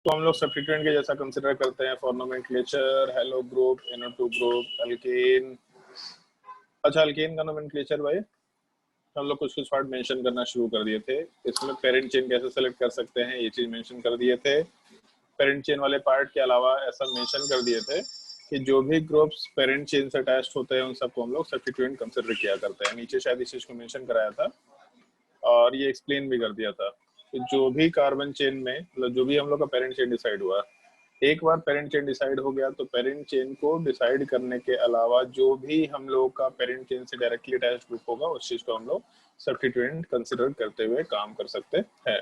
तो हम लोग सब्स्टिट्यूएंट के जैसा कंसिडर करते हैं for nomenclature, hello group, NO2 group, alkane. अच्छा, अल्केन का नोमेनक्लेचर भाई हम लोग कुछ कुछ पार्ट मेंशन करना शुरू कर दिए थे। इसमें पेरेंट चेन कैसे सेलेक्ट कर सकते हैं ये चीज मेंशन कर दिए थे। पेरेंट चेन वाले पार्ट के अलावा ऐसा मेंशन कर दिए थे कि जो भी ग्रुप्स पेरेंट चेन से अटैच्ड होते हैं उन सबको हम लोग सब्स्टिट्यूएंट कंसिडर किया करते हैं। नीचे शायद इस चीज को मेंशन कराया था और ये एक्सप्लेन भी कर दिया था कि जो भी कार्बन चेन में मतलब जो भी हम लोग का पेरेंट चेन डिसाइड हुआ, एक बार पेरेंट चेन डिसाइड हो गया तो पेरेंट चेन को डिसाइड करने के अलावा जो भी हम लोग का पेरेंट चेन से डायरेक्टली अटैच्ड ग्रुप होगा उस चीज को हम लोग सब्स्टिट्यूएंट कंसिडर करते हुए काम कर सकते हैं।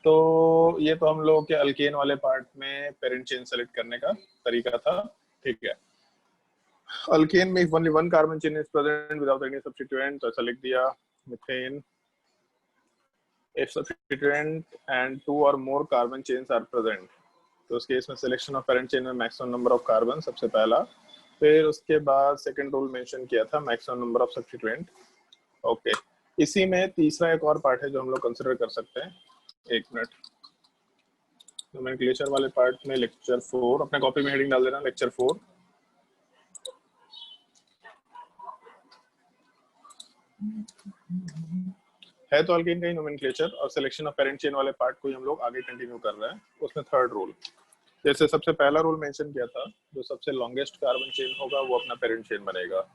तो ये तो हम लोग के अल्केन वाले पार्ट में पेरेंट चेन सेलेक्ट करने का तरीका था। ठीक है, अल्केन में only one carbon chain is present without any substituent, तो ऐसा लिख दिया methane. If substituent and two or more carbon chains are present, तो उस केस में सिलेक्शन ऑफ पेरेंट चेन में मैक्सिमम नंबर ऑफ कार्बन सबसे पहला, फिर उसके बाद सेकंड रूल मेंशन किया था maximum number of substituent. Okay, इसी में तीसरा एक और पार्ट है जो हम लोग कंसिडर कर सकते हैं। एक मिनट, नोमेनक्लेचर वाले पार्ट में लेक्चर 4 अपने कॉपी में हेडिंग डाल देना, लेक्चर 4। है तो अल्केन का ही नोमेनक्लेचर और सिलेक्शन ऑफ पेरेंट चेन वाले पार्ट को ही हम लोग आगे कंटिन्यू कर रहे हैं। उसमें थर्ड रूल, जैसे सबसे पहला रूल मेंशन किया था, जो सबसे लॉन्गेस्ट कार्बन चेन होगा वो अपना पेरेंट चेन बनेगा।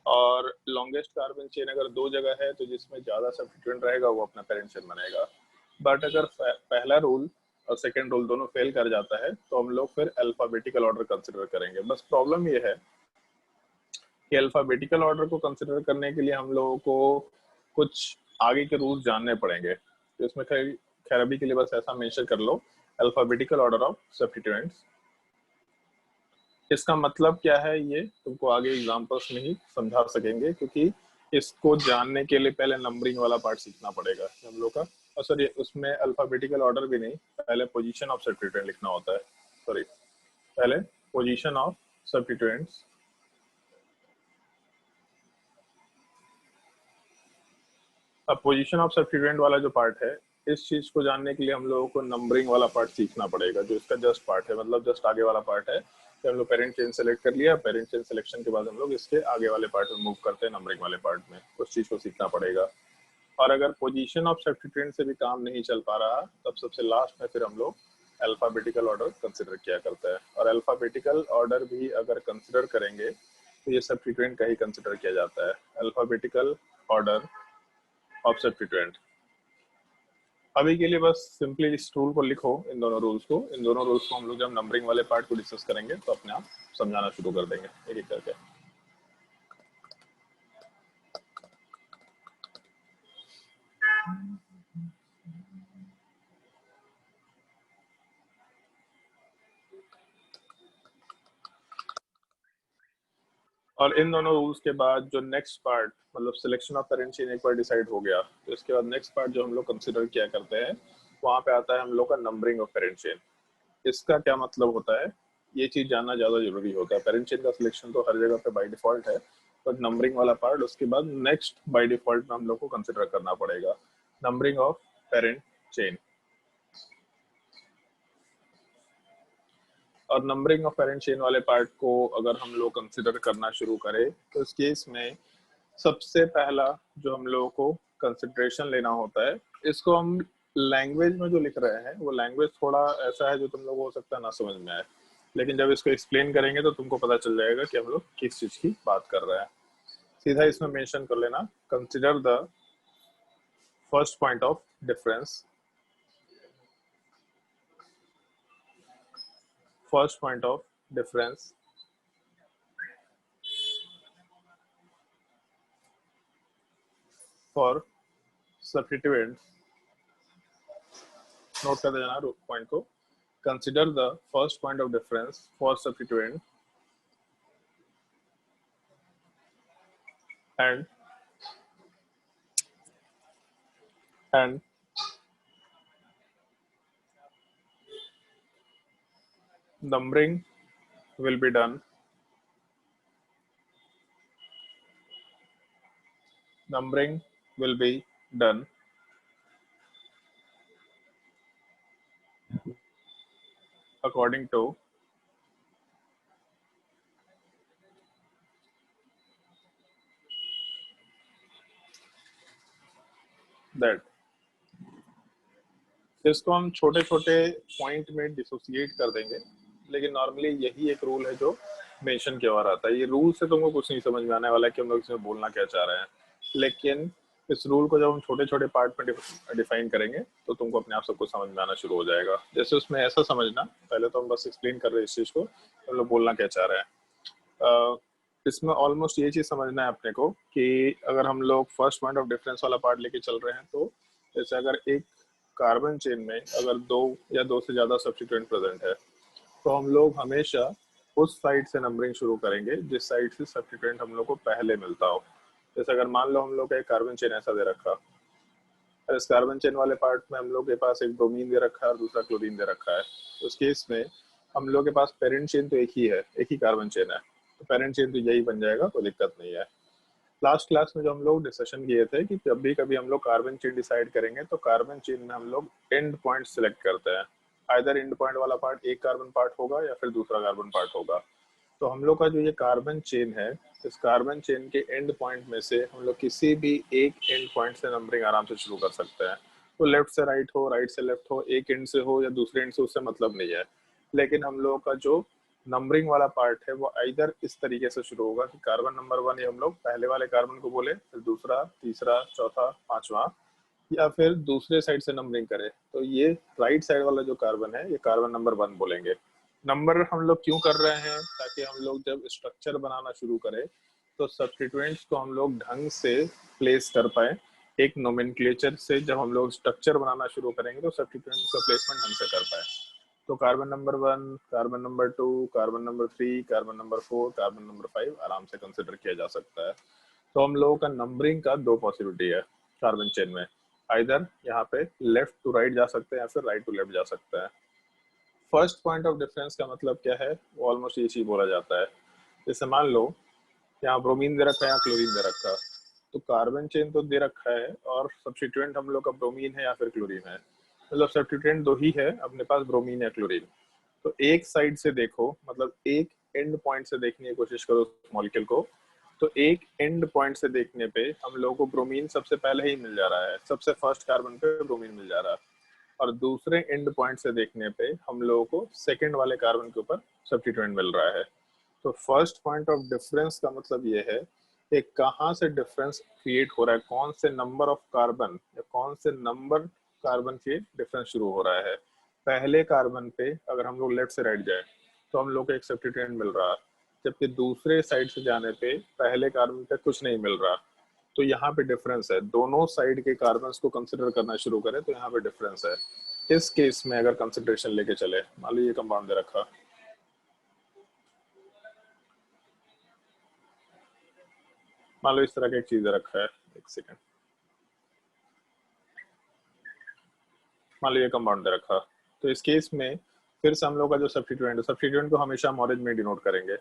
और लॉन्गेस्ट कार्बन चेन अगर दो जगह है तो जिसमें ज्यादा सब्स्टिट्यूएंट रहेगा वो अपना पेरेंट चेन बनेगा। बट अगर पहला रूल और सेकेंड रूल दोनों फेल कर जाता है तो हम लोग फिर अल्फाबेटिकल ऑर्डर कंसिडर करेंगे। बस प्रॉब्लम ये है कि अल्फाबेटिकल ऑर्डर को कंसिडर करने के लिए हम लोगों को कुछ आगे के रूल्स जानने पड़ेंगे। तो इसमें खैर अभी के लिए बस ऐसा मेंशन कर लो, अल्फाबेटिकल ऑर्डर ऑफ सब्स्टिट्यूएंट्स। इसका मतलब क्या है ये तुमको आगे एग्जांपल्स में ही समझा सकेंगे, क्योंकि इसको जानने के लिए पहले नंबरिंग वाला पार्ट सीखना पड़ेगा हम लोग का। और सॉरी, उसमें अल्फाबेटिकल ऑर्डर भी नहीं, पहले पोजीशन ऑफ सब्स्टिट्यूएंट लिखना होता है। सॉरी, पहले पोजीशन ऑफ सब्स्टिट्यूएंट्स। अब पोजीशन ऑफ सब्स्टिट्यूएंट वाला जो पार्ट है, इस चीज को जानने के लिए हम लोगों को नंबरिंग वाला पार्ट सीखना पड़ेगा, जो इसका जस्ट पार्ट है, मतलब जस्ट आगे वाला पार्ट है। तो हम लोग पेरेंट चेन सेलेक्ट कर लिया, पेरेंट चेन सिलेक्शन के बाद हम लोग इसके आगे वाले पार्ट में मूव करते हैं, नंबरिंग वाले पार्ट में। उस चीज को सीखना पड़ेगा। और अगर पोजीशन ऑफ सब्स्टिट्यूएंट से भी काम नहीं चल पा रहा तब सबसे लास्ट में फिर हम लोग अल्फाबेटिकल ऑर्डर कंसिडर किया करता है। और अल्फाबेटिकल ऑर्डर भी अगर कंसिडर करेंगे तो ये सब्स्टिट्यूएंट का ही कंसिडर किया जाता है, अल्फाबेटिकल ऑर्डर ऑफ सब्स्टिट्यूएंट। अभी के लिए बस सिंपली इस रूल को लिखो, इन दोनों रूल्स को हम लोग जब नंबरिंग वाले पार्ट को डिस्कस करेंगे तो अपने आप समझाना शुरू कर देंगे एक एक करके। और इन दोनों रूल्स के बाद जो नेक्स्ट पार्ट, मतलब सिलेक्शन ऑफ पेरेंट चेन एक बार डिसाइड हो गया तो इसके बाद नेक्स्ट पार्ट जो हम लोग कंसिडर किया करते हैं वहां पे आता है हम लोग का नंबरिंग ऑफ पेरेंट चेन। इसका क्या मतलब होता है ये चीज जानना ज्यादा जरूरी होता है। पेरेंट चेन का सिलेक्शन तो हर जगह पे बाय डिफॉल्ट है, बट नंबरिंग वाला पार्ट उसके बाद नेक्स्ट बाय डिफॉल्ट में हम लोग को कंसिडर करना पड़ेगा, नंबरिंग ऑफ पेरेंट चेन। और नंबरिंग ऑफ पेरेंट चेन वाले पार्ट को अगर हम लोग कंसिडर करना शुरू करें तो इस केस में सबसे पहला जो हम लोगों को कंसिडरेशन लेना होता है, इसको हम लैंग्वेज में जो लिख रहे हैं वो लैंग्वेज थोड़ा ऐसा है जो तुम लोग हो सकता है ना समझ में आए, लेकिन जब इसको एक्सप्लेन करेंगे तो तुमको पता चल जाएगा कि हम लोग किस चीज की बात कर रहे हैं। सीधा इसमें मेंशन कर लेना, consider the first point of difference, first point of difference for substituents. Note कर देना पॉइंट को, consider the first point of difference for substituent and numbering will be done, numbering will be done according to that, इसको हम छोटे छोटे point में dissociate कर देंगे, लेकिन नॉर्मली यही एक रूल है जो मेंशन किया हुआ रहता है। ये रूल से तुमको कुछ नहीं समझ में आने वाला है कि हम लोग इसमें बोलना क्या चाह रहे हैं, लेकिन इस रूल को जब हम छोटे छोटे पार्ट में डिफाइन करेंगे तो तुमको अपने आप सब कुछ समझ में आना शुरू हो जाएगा। जैसे उसमें ऐसा समझना, पहले तो हम बस एक्सप्लेन कर रहे हैं इस चीज को, हम लोग बोलना क्या चाह रहे हैं। इसमें ऑलमोस्ट ये चीज समझना है अपने को कि अगर हम लोग फर्स्ट पॉइंट ऑफ डिफरेंस वाला पार्ट लेके चल रहे हैं, तो जैसे अगर एक कार्बन चेन में अगर दो या दो से ज्यादा सब्स्टिट्यूएंट प्रेजेंट है, तो हम लोग हमेशा उस साइड से नंबरिंग शुरू करेंगे जिस साइड से सब्स्टिट्यूएंट हम लोग को पहले मिलता हो। जैसे अगर मान लो हम लोग का एक कार्बन चेन ऐसा दे रखा, और इस कार्बन चेन वाले पार्ट में हम लोग के पास एक ब्रोमीन दे रखा है और दूसरा क्लोरीन दे रखा है, तो उस केस में हम लोग के पास पेरेंट चेन तो एक ही है, एक ही कार्बन चेन है, तो पेरेंट चेन तो यही बन जाएगा, कोई दिक्कत नहीं है। लास्ट क्लास में जो हम लोग डिस्कशन किए थे कि जब भी कभी हम लोग कार्बन चेन डिसाइड करेंगे तो कार्बन चेन में हम लोग एंड पॉइंट सिलेक्ट करते हैं। आइदर एंड पॉइंट वाला पार्ट एक कार्बन पार्ट होगा या फिर दूसरा कार्बन पार्ट होगा। तो हम लोग का जो ये कार्बन चेन है, इस कार्बन चेन के एंड पॉइंट में से हम लोग किसी भी एक एंड पॉइंट से नंबरिंग आराम से शुरू कर सकते हैं। तो लेफ्ट से राइट हो, राइट से लेफ्ट हो, एक एंड से हो या दूसरे एंड से, उससे मतलब नहीं है। लेकिन हम लोग का जो नंबरिंग वाला पार्ट है वो इधर इस तरीके से शुरू होगा कि कार्बन नंबर 1 ये हम लोग पहले वाले कार्बन को बोले, फिर दूसरा, तीसरा, चौथा, पांचवा, या फिर दूसरे साइड से नंबरिंग करें तो ये राइट साइड वाला जो कार्बन है ये कार्बन नंबर 1 बोलेंगे। नंबर हम लोग क्यों कर रहे हैं? ताकि हम लोग जब स्ट्रक्चर बनाना शुरू करें तो सब्स्टिट्यूएंट्स को हम लोग ढंग से प्लेस कर पाए। एक नोमेनक्लेचर से जब हम लोग स्ट्रक्चर बनाना शुरू करेंगे तो सब्स्टिट्यूएंट्स का प्लेसमेंट ढंग से कर पाए। तो carbon number 1, carbon number 2, carbon number 3, carbon number 4, carbon number 5 आराम से कंसिडर किया जा सकता है। तो हम लोगों का नंबरिंग का दो पॉसिबिलिटी है कार्बन चेन में, आइदर यहाँ पे लेफ्ट टू राइट जा सकते हैं या फिर राइट टू लेफ्ट जा सकते हैं। फर्स्ट पॉइंट ऑफ डिफरेंस का मतलब क्या है, वो ऑलमोस्ट ये चीज बोला जाता है। जैसे मान लो यहाँ ब्रोमीन दे रखा है, यहाँ क्लोरीन दे रखा, तो कार्बन चेन तो दे रखा है और सब्स्टिट्यूएंट हम लोग का ब्रोमीन है या फिर क्लोरीन है, मतलब सब्स्टिट्यूएंट दो ही है अपने पास, ब्रोमीन या क्लोरीन। तो एक साइड से देखो, मतलब एक एंड पॉइंट से देखने की कोशिश करो मॉलिक्यूल को, तो एक एंड पॉइंट से देखने पे हम लोगों को ब्रोमीन सबसे पहले ही मिल जा रहा है, सबसे फर्स्ट कार्बन पे ब्रोमीन मिल जा रहा है, और दूसरे एंड पॉइंट से देखने पे हम लोगों को सेकंड वाले कार्बन के ऊपर सब्स्टिट्यूएंट मिल रहा है। तो फर्स्ट पॉइंट ऑफ डिफरेंस का मतलब ये है कि कहाँ से डिफरेंस क्रिएट हो रहा है, कौन से नंबर ऑफ कार्बन या कौन से नंबर कार्बन से डिफरेंस शुरू हो रहा है। पहले कार्बन पे अगर हम लोग लेफ्ट से राइट जाए तो हम लोग को एक सब्स्टिट्यूएंट मिल रहा है, जबकि दूसरे साइड से जाने पे पहले कार्बन पे कुछ नहीं मिल रहा। तो यहाँ पे डिफरेंस है, दोनों साइड के कार्बन को कंसिडर करना शुरू करें तो यहाँ पे डिफरेंस है। इस केस में अगर कंसिडरेशन लेके चले, मान लो ये कंपाउंड दे रखा, मान लो इस तरह का एक चीज दे रखा है, एक सेकेंड, मान लो ये कंपाउंड दे रखा, तो इस केस में फिर से हम लोग का जो सब्स्टिट्यूएंट को हमेशा हम ऑरेंज में डिनोट करेंगे।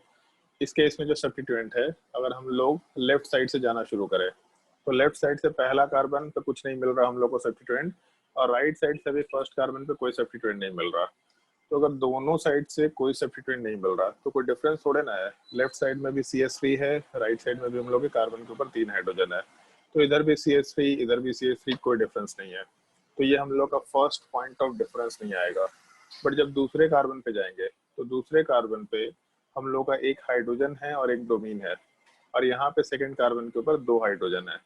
इस केस में जो सब्स्टिट्यूएंट है, अगर हम लोग लेफ्ट साइड से जाना शुरू करें तो लेफ्ट साइड से पहला कार्बन पे कुछ नहीं मिल रहा हम लोग को सब्स्टिट्यूएंट, और राइट साइड से भी फर्स्ट कार्बन पे कोई सब्स्टिट्यूएंट नहीं मिल रहा। तो अगर दोनों साइड से कोई सब्स्टिट्यूएंट नहीं मिल रहा तो कोई डिफरेंस थोड़े ना है। लेफ्ट साइड में भी CH3 है, राइट साइड में भी हम लोग के कार्बन के ऊपर 3 हाइड्रोजन है, तो इधर भी CH3 इधर भी CH3, कोई डिफरेंस नहीं है। तो ये हम लोग का फर्स्ट पॉइंट ऑफ डिफरेंस नहीं आएगा। बट जब दूसरे कार्बन पे जाएंगे तो दूसरे कार्बन पे हम लोग का एक हाइड्रोजन है और एक ब्रोमीन है, और यहाँ पे सेकंड कार्बन के ऊपर 2 हाइड्रोजन है।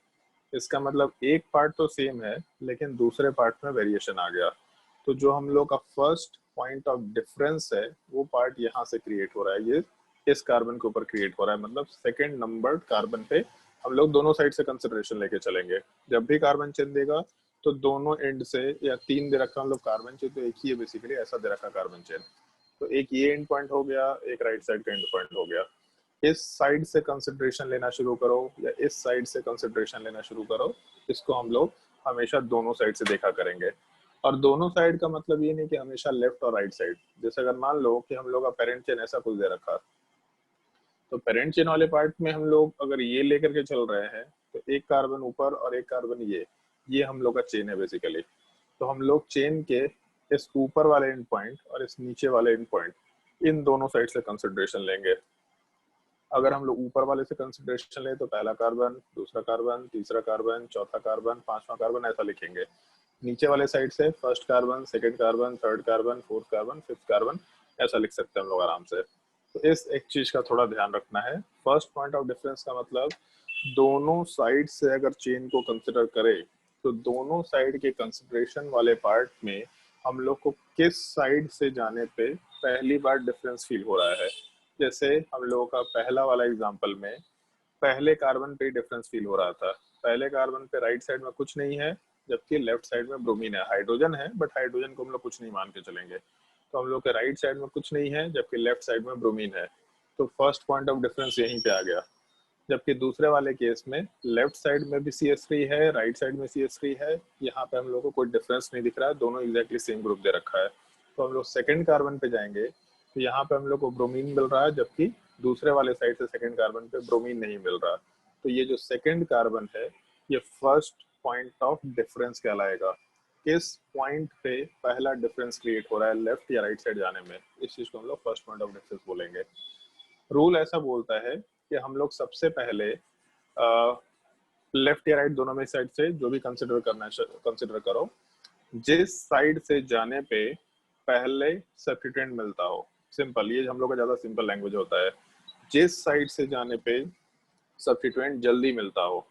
इसका मतलब एक पार्ट तो सेम है लेकिन दूसरे पार्ट में वेरिएशन आ गया। तो जो हम लोग का फर्स्ट पॉइंट ऑफ डिफरेंस है वो पार्ट यहाँ से क्रिएट हो रहा है, ये इस कार्बन के ऊपर क्रिएट हो रहा है। मतलब सेकंड नंबर कार्बन पे हम लोग दोनों साइड से कंसिडरेशन लेके चलेंगे। जब भी कार्बन चेन देगा तो दोनों एंड से, या 3 दे रखा हम लोग कार्बन चेन तो एक ही है बेसिकली, ऐसा दे रखा कार्बन चेन, तो एक ये एंड पॉइंट हो गया, एक राइट साइड का एंड पॉइंट हो गया। इस साइड से कंसिडरेशन लेना शुरू करो या इस साइड से कंसिडरेशन लेना शुरू करो, इसको हम लोग हमेशा दोनों साइड से देखा करेंगे। और दोनों साइड का मतलब ये नहीं कि हमेशा लेफ्ट और राइट साइड। जैसे अगर मान लो कि हम लोग का पेरेंट चेन ऐसा कुछ दे रखा, तो पेरेंट चेन वाले पार्ट में हम लोग अगर ये लेकर के चल रहे हैं तो एक कार्बन ऊपर और एक कार्बन ये हम लोग का चेन है बेसिकली। तो हम लोग चेन के इस ऊपर वाले एंड पॉइंट और इस नीचे वाले एंड पॉइंट, इन दोनों साइड से कंसिडरेशन लेंगे। अगर हम लोग ऊपर वाले से कंसिडरेशन लें तो पहला कार्बन, दूसरा कार्बन, तीसरा कार्बन, चौथा कार्बन, पांचवा कार्बन, ऐसा लिखेंगे। नीचे वाले साइड से first carbon, second carbon, third carbon, fourth carbon, fifth carbon, ऐसा लिख सकते हैं हम लोग आराम से। तो इस एक चीज का थोड़ा ध्यान रखना है। फर्स्ट पॉइंट ऑफ डिफरेंस का मतलब दोनों साइड से अगर चेन को कंसिडर करें तो दोनों साइड के कंसिडरेशन वाले पार्ट में हम लोग को किस साइड से जाने पे पहली बार डिफरेंस फील हो रहा है। जैसे हम लोगों का पहला वाला एग्जांपल में पहले कार्बन पे डिफरेंस फील हो रहा था। पहले कार्बन पे राइट साइड में कुछ नहीं है, जबकि लेफ्ट साइड में ब्रोमीन है। हाइड्रोजन है बट हाइड्रोजन को हम लोग कुछ नहीं मान के चलेंगे, तो हम लोग के राइट साइड में कुछ नहीं है जबकि लेफ्ट साइड में ब्रोमीन है। तो फर्स्ट पॉइंट ऑफ डिफरेंस यहीं पे आ गया। जबकि दूसरे वाले केस में लेफ्ट साइड में भी CH3 है, राइट साइड में CH3 है, यहाँ पे हम लोग को कोई डिफरेंस नहीं दिख रहा है, दोनों एग्जैक्टली सेम ग्रुप दे रखा है। तो हम लोग सेकंड कार्बन पे जाएंगे तो यहाँ पे हम लोग को ब्रोमीन मिल रहा है, जबकि दूसरे वाले साइड से सेकंड कार्बन पे ब्रोमीन नहीं मिल रहा। तो ये जो सेकंड कार्बन है ये फर्स्ट पॉइंट ऑफ डिफरेंस कहलाएगा। किस पॉइंट पे पहला डिफरेंस क्रिएट हो रहा है लेफ्ट या राइट साइड जाने में, इस चीज को हम लोग फर्स्ट पॉइंट ऑफ डिफरेंस बोलेंगे। रूल ऐसा बोलता है कि हम लोग सबसे पहले लेफ्ट या राइट दोनों में साइड से जो भी कंसिडर करो, जिस साइड से जाने पे पहले सब्स्टिट्यूएंट मिलता हो। सिंपल, ये हम लोग का ज्यादा सिंपल लैंग्वेज होता है। जिस साइड से जाने पे सब्स्टिट्यूएंट जल्दी मिलता हो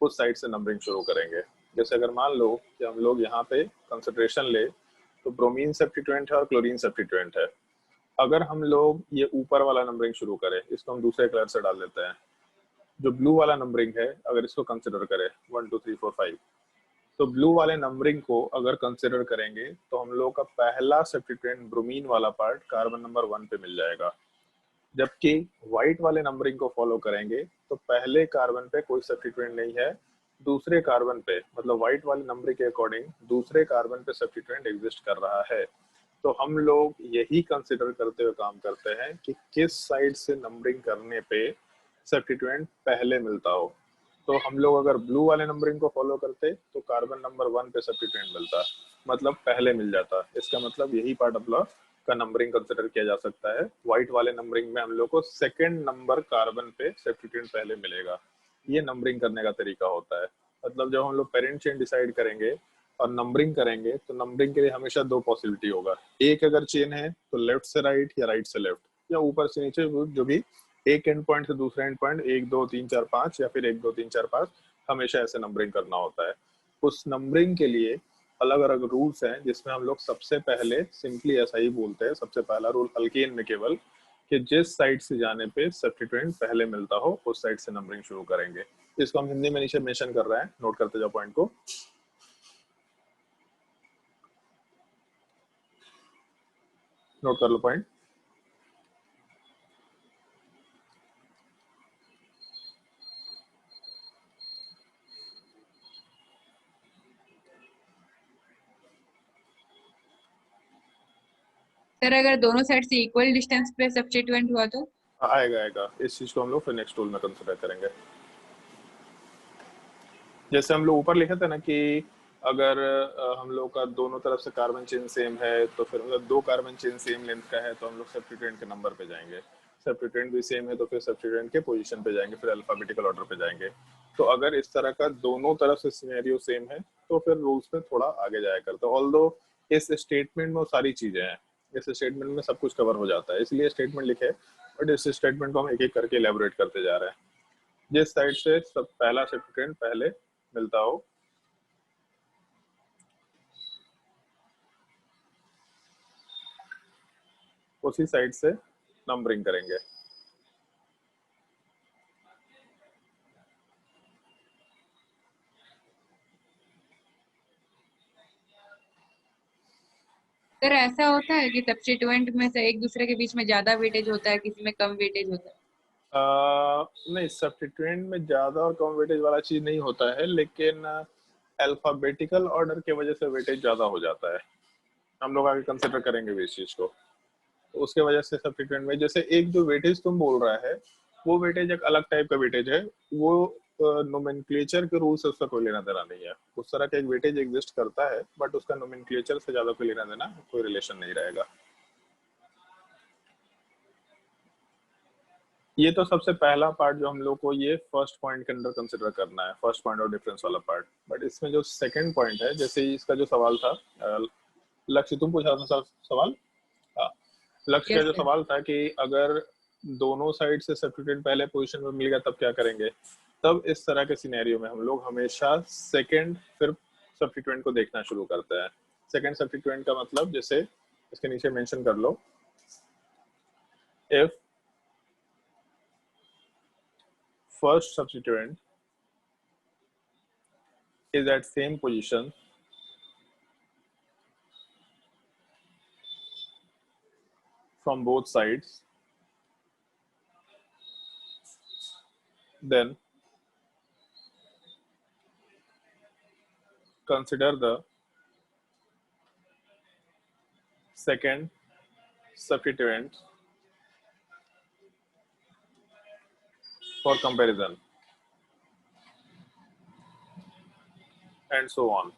उस साइड से नंबरिंग शुरू करेंगे। जैसे अगर मान लो कि हम लोग यहाँ पे कंसिडरेशन ले तो ब्रोमीन सब्स्टिट्यूएंट है और क्लोरीन सब्स्टिट्यूएंट है। अगर हम लोग ये ऊपर वाला नंबरिंग शुरू करें, इसको हम दूसरे कलर से डाल देते हैं। जो ब्लू वाला नंबरिंग है अगर इसको कंसिडर करें 1 2 3 4 5, तो ब्लू वाले नंबरिंग को अगर कंसिडर करेंगे तो हम लोग का पहला सब्स्टिट्यूएंट ब्रोमीन वाला पार्ट कार्बन नंबर 1 पे मिल जाएगा। जबकि व्हाइट वाले नंबरिंग को फॉलो करेंगे तो पहले कार्बन पे कोई सब्स्टिट्यूएंट नहीं है, दूसरे कार्बन पे, मतलब व्हाइट वाले नंबरिंग के अकॉर्डिंग दूसरे कार्बन पे सब्स्टिट्यूएंट एग्जिस्ट कर रहा है। तो हम लोग यही कंसिडर करते हुए काम करते हैं कि किस साइड से नंबरिंग करने पे सब्स्टिट्यूएंट पहले मिलता हो। तो हम लोग अगर ब्लू वाले नंबरिंग को फॉलो करते तो कार्बन नंबर 1 पे सब्स्टिट्यूएंट मिलता, मतलब पहले मिल जाता। इसका मतलब यही पार्ट हम लोग का नंबरिंग कंसिडर किया जा सकता है। व्हाइट वाले नंबरिंग में हम लोग को सेकंड नंबर कार्बन पे सब्स्टिट्यूएंट पहले मिलेगा। ये नंबरिंग करने का तरीका होता है। मतलब जब हम लोग पेरेंट चेन डिसाइड करेंगे और नंबरिंग करेंगे तो नंबरिंग के लिए हमेशा दो पॉसिबिलिटी होगा। एक अगर चेन है तो लेफ्ट से राइट या राइट से लेफ्ट या ऊपर से नीचे, जो भी एक एंड पॉइंट से दूसरा एंड पॉइंट 1 2 3 4 5 या फिर 1 2 3 4 5 हमेशा ऐसे नंबरिंग करना होता है। उस नंबरिंग के लिए अलग अलग रूल्स हैं जिसमें हम लोग सबसे पहले सिंपली ऐसा ही बोलते हैं। सबसे पहला रूल अल्केन में केवल कि जिस साइड से जाने पे सब्स्टिट्यूएंट पहले मिलता हो उस साइड से नंबरिंग शुरू करेंगे। इसको हम हिंदी में नीचे मेंशन कर रहे हैं, नोट करते जाओ पॉइंट को। नोट कर लो पॉइंट। सर अगर दोनों साइड से इक्वल डिस्टेंस पे सब्स्टिट्यूएंट हुआ तो? आएगा आएगा, इस चीज को हम लोग फिर नेक्स्ट टूल में कंसिडर करेंगे। जैसे हम लोग ऊपर लिखे थे ना कि अगर हम लोग का दोनों तरफ से कार्बन चेन सेम है तो फिर मतलब दो कार्बन चेन सेम लेंथ का है तो हम लोग सब्स्टिट्यूएंट के नंबर पे जाएंगे। सब्स्टिट्यूएंट भी सेम है तो फिर सब्स्टिट्यूएंट के पोजीशन पे जाएंगे, फिर अल्फाबेटिकल ऑर्डर पे जाएंगे। तो अगर इस तरह का दोनों तरफ से सिनेरियो सेम है तो फिर रूल्स में थोड़ा आगे जाया करते हैं। ऑल्दो इस स्टेटमेंट में वो सारी चीजें हैं, इस स्टेटमेंट में सब कुछ कवर हो जाता है, इसलिए स्टेटमेंट लिखे। बट इस स्टेटमेंट को हम एक एक करके एलैबोरेट करते जा रहे हैं। जिस साइड से सब पहला सब्स्टिट्यूएंट पहले मिलता हो उसी साइड से नंबरिंग करेंगे। सर ऐसा होता है कि सब्स्टिट्यूएंट में से एक दूसरे के बीच में ज्यादा वेटेज होता है, किसी में कम वेटेज होता है? नहीं, सब्स्टिट्यूएंट में ज्यादा और कम वेटेज वाला चीज नहीं होता है, लेकिन अल्फाबेटिकल ऑर्डर की वजह से वेटेज ज्यादा हो जाता है। हम लोग आगे कंसिडर करेंगे भी इस चीज को। तो उसके वजह से सब्स्टिट्यूएंट में जैसे एक जो वेटेज तुम बोल रहा है वो वेटेज एक अलग टाइप का वेटेज है। वो नोमेनक्लेचर के रूल से उसका कोई लेना देना नहीं है। उस तरह का एक वेटेज एग्जिस्ट करता है बट उसका नोमेनक्लेचर से ज्यादा कोई लेना देना, कोई रिलेशन नहीं रहेगा। ये तो सबसे पहला पार्ट जो हम लोग को ये फर्स्ट पॉइंट के अंदर कंसिडर करना है, फर्स्ट पॉइंट ऑफ डिफरेंस वाला पार्ट। बट इसमें जो सेकंड पॉइंट है, जैसे इसका जो सवाल था, लक्ष्य तुम पूछा था सवाल। हाँ, लक्ष्य का यस जो सर। सवाल था कि अगर दोनों साइड से सब्स्टिट्यूएंट पहले पोजीशन में मिल गया तब क्या करेंगे। तब इस तरह के सिनेरियो में हम लोग हमेशा सेकंड फिर सब्स्टिट्यूएंट को देखना शुरू करते हैं। सेकंड सब्स्टिट्यूएंट का मतलब जैसे इसके नीचे मेंशन कर लो, if first substituent is at same position from both sides, then consider the second substituent for comparison, and so on.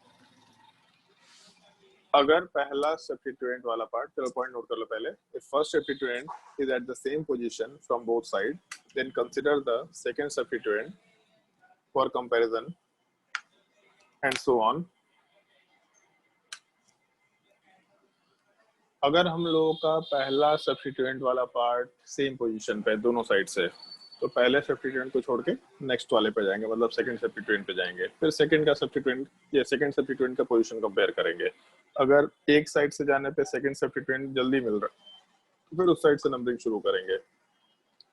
अगर पहला सब्स्टिट्यूएंट वाला पार्ट, चलो पॉइंट नोट कर लो पहले, if first substituent is at the same position from both sides, then consider the second substituent for comparison, and so on. अगर हम लोगों का पहला सब्स्टिट्यूएंट वाला पार्ट सेम पोजीशन पे दोनों साइड से, तो पहले सब्स्टिट्यूएंट को छोड़ के नेक्स्ट वाले पे जाएंगे, मतलब सेकंड सब्स्टिट्यूएंट पे जाएंगे। फिर सेकंड का सब्स्टिट्यूएंट या सेकंड सब्स्टिट्यूएंट का पोजीशन कंपेयर करेंगे। अगर एक साइड से जाने पे सेकंड सब्स्टिट्यूएंट जल्दी मिल रहा है तो फिर उस साइड से नंबरिंग शुरू करेंगे।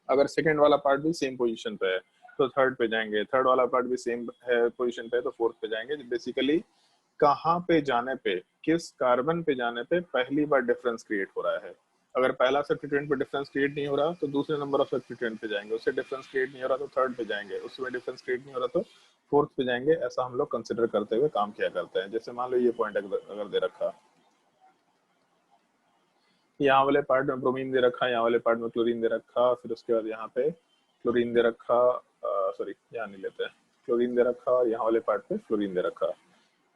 अगर सेकंड वाला पार्ट भी सेम पोजीशन पे है तो थर्ड पे जाएंगे, थर्ड वाला पार्ट भी सेम है पोजीशन पे है तो फोर्थ पे जाएंगे। बेसिकली कहाँ पे जाने पे, किस कार्बन पे जाने पे पहली बार डिफरेंस क्रिएट हो रहा है। अगर पहला सब्स्टिट्यूएंट पे डिफरेंस क्रिएट नहीं हो रहा तो दूसरे नंबर ऑफ सब्स्टिट्यूएंट पे जाएंगे, उससे डिफरेंस क्रिएट नहीं हो रहा तो थर्ड पे जाएंगे, उसमें डिफरेंस क्रिएट नहीं हो रहा तो फोर्थ पे जाएंगे। ऐसा हम लोग कंसिडर करते हुए काम किया करते हैं। जैसे मान लो ये पॉइंट अगर दे रखा, यहाँ वाले पार्ट में ब्रोमीन दे रखा, यहाँ वाले पार्ट में क्लोरीन दे रखा, फिर उसके बाद यहाँ पे क्लोरीन दे रखा, सॉरी यहाँ नहीं लेते हैं, क्लोरीन दे रखा और यहाँ वाले पार्ट पे फ्लोरीन दे रखा।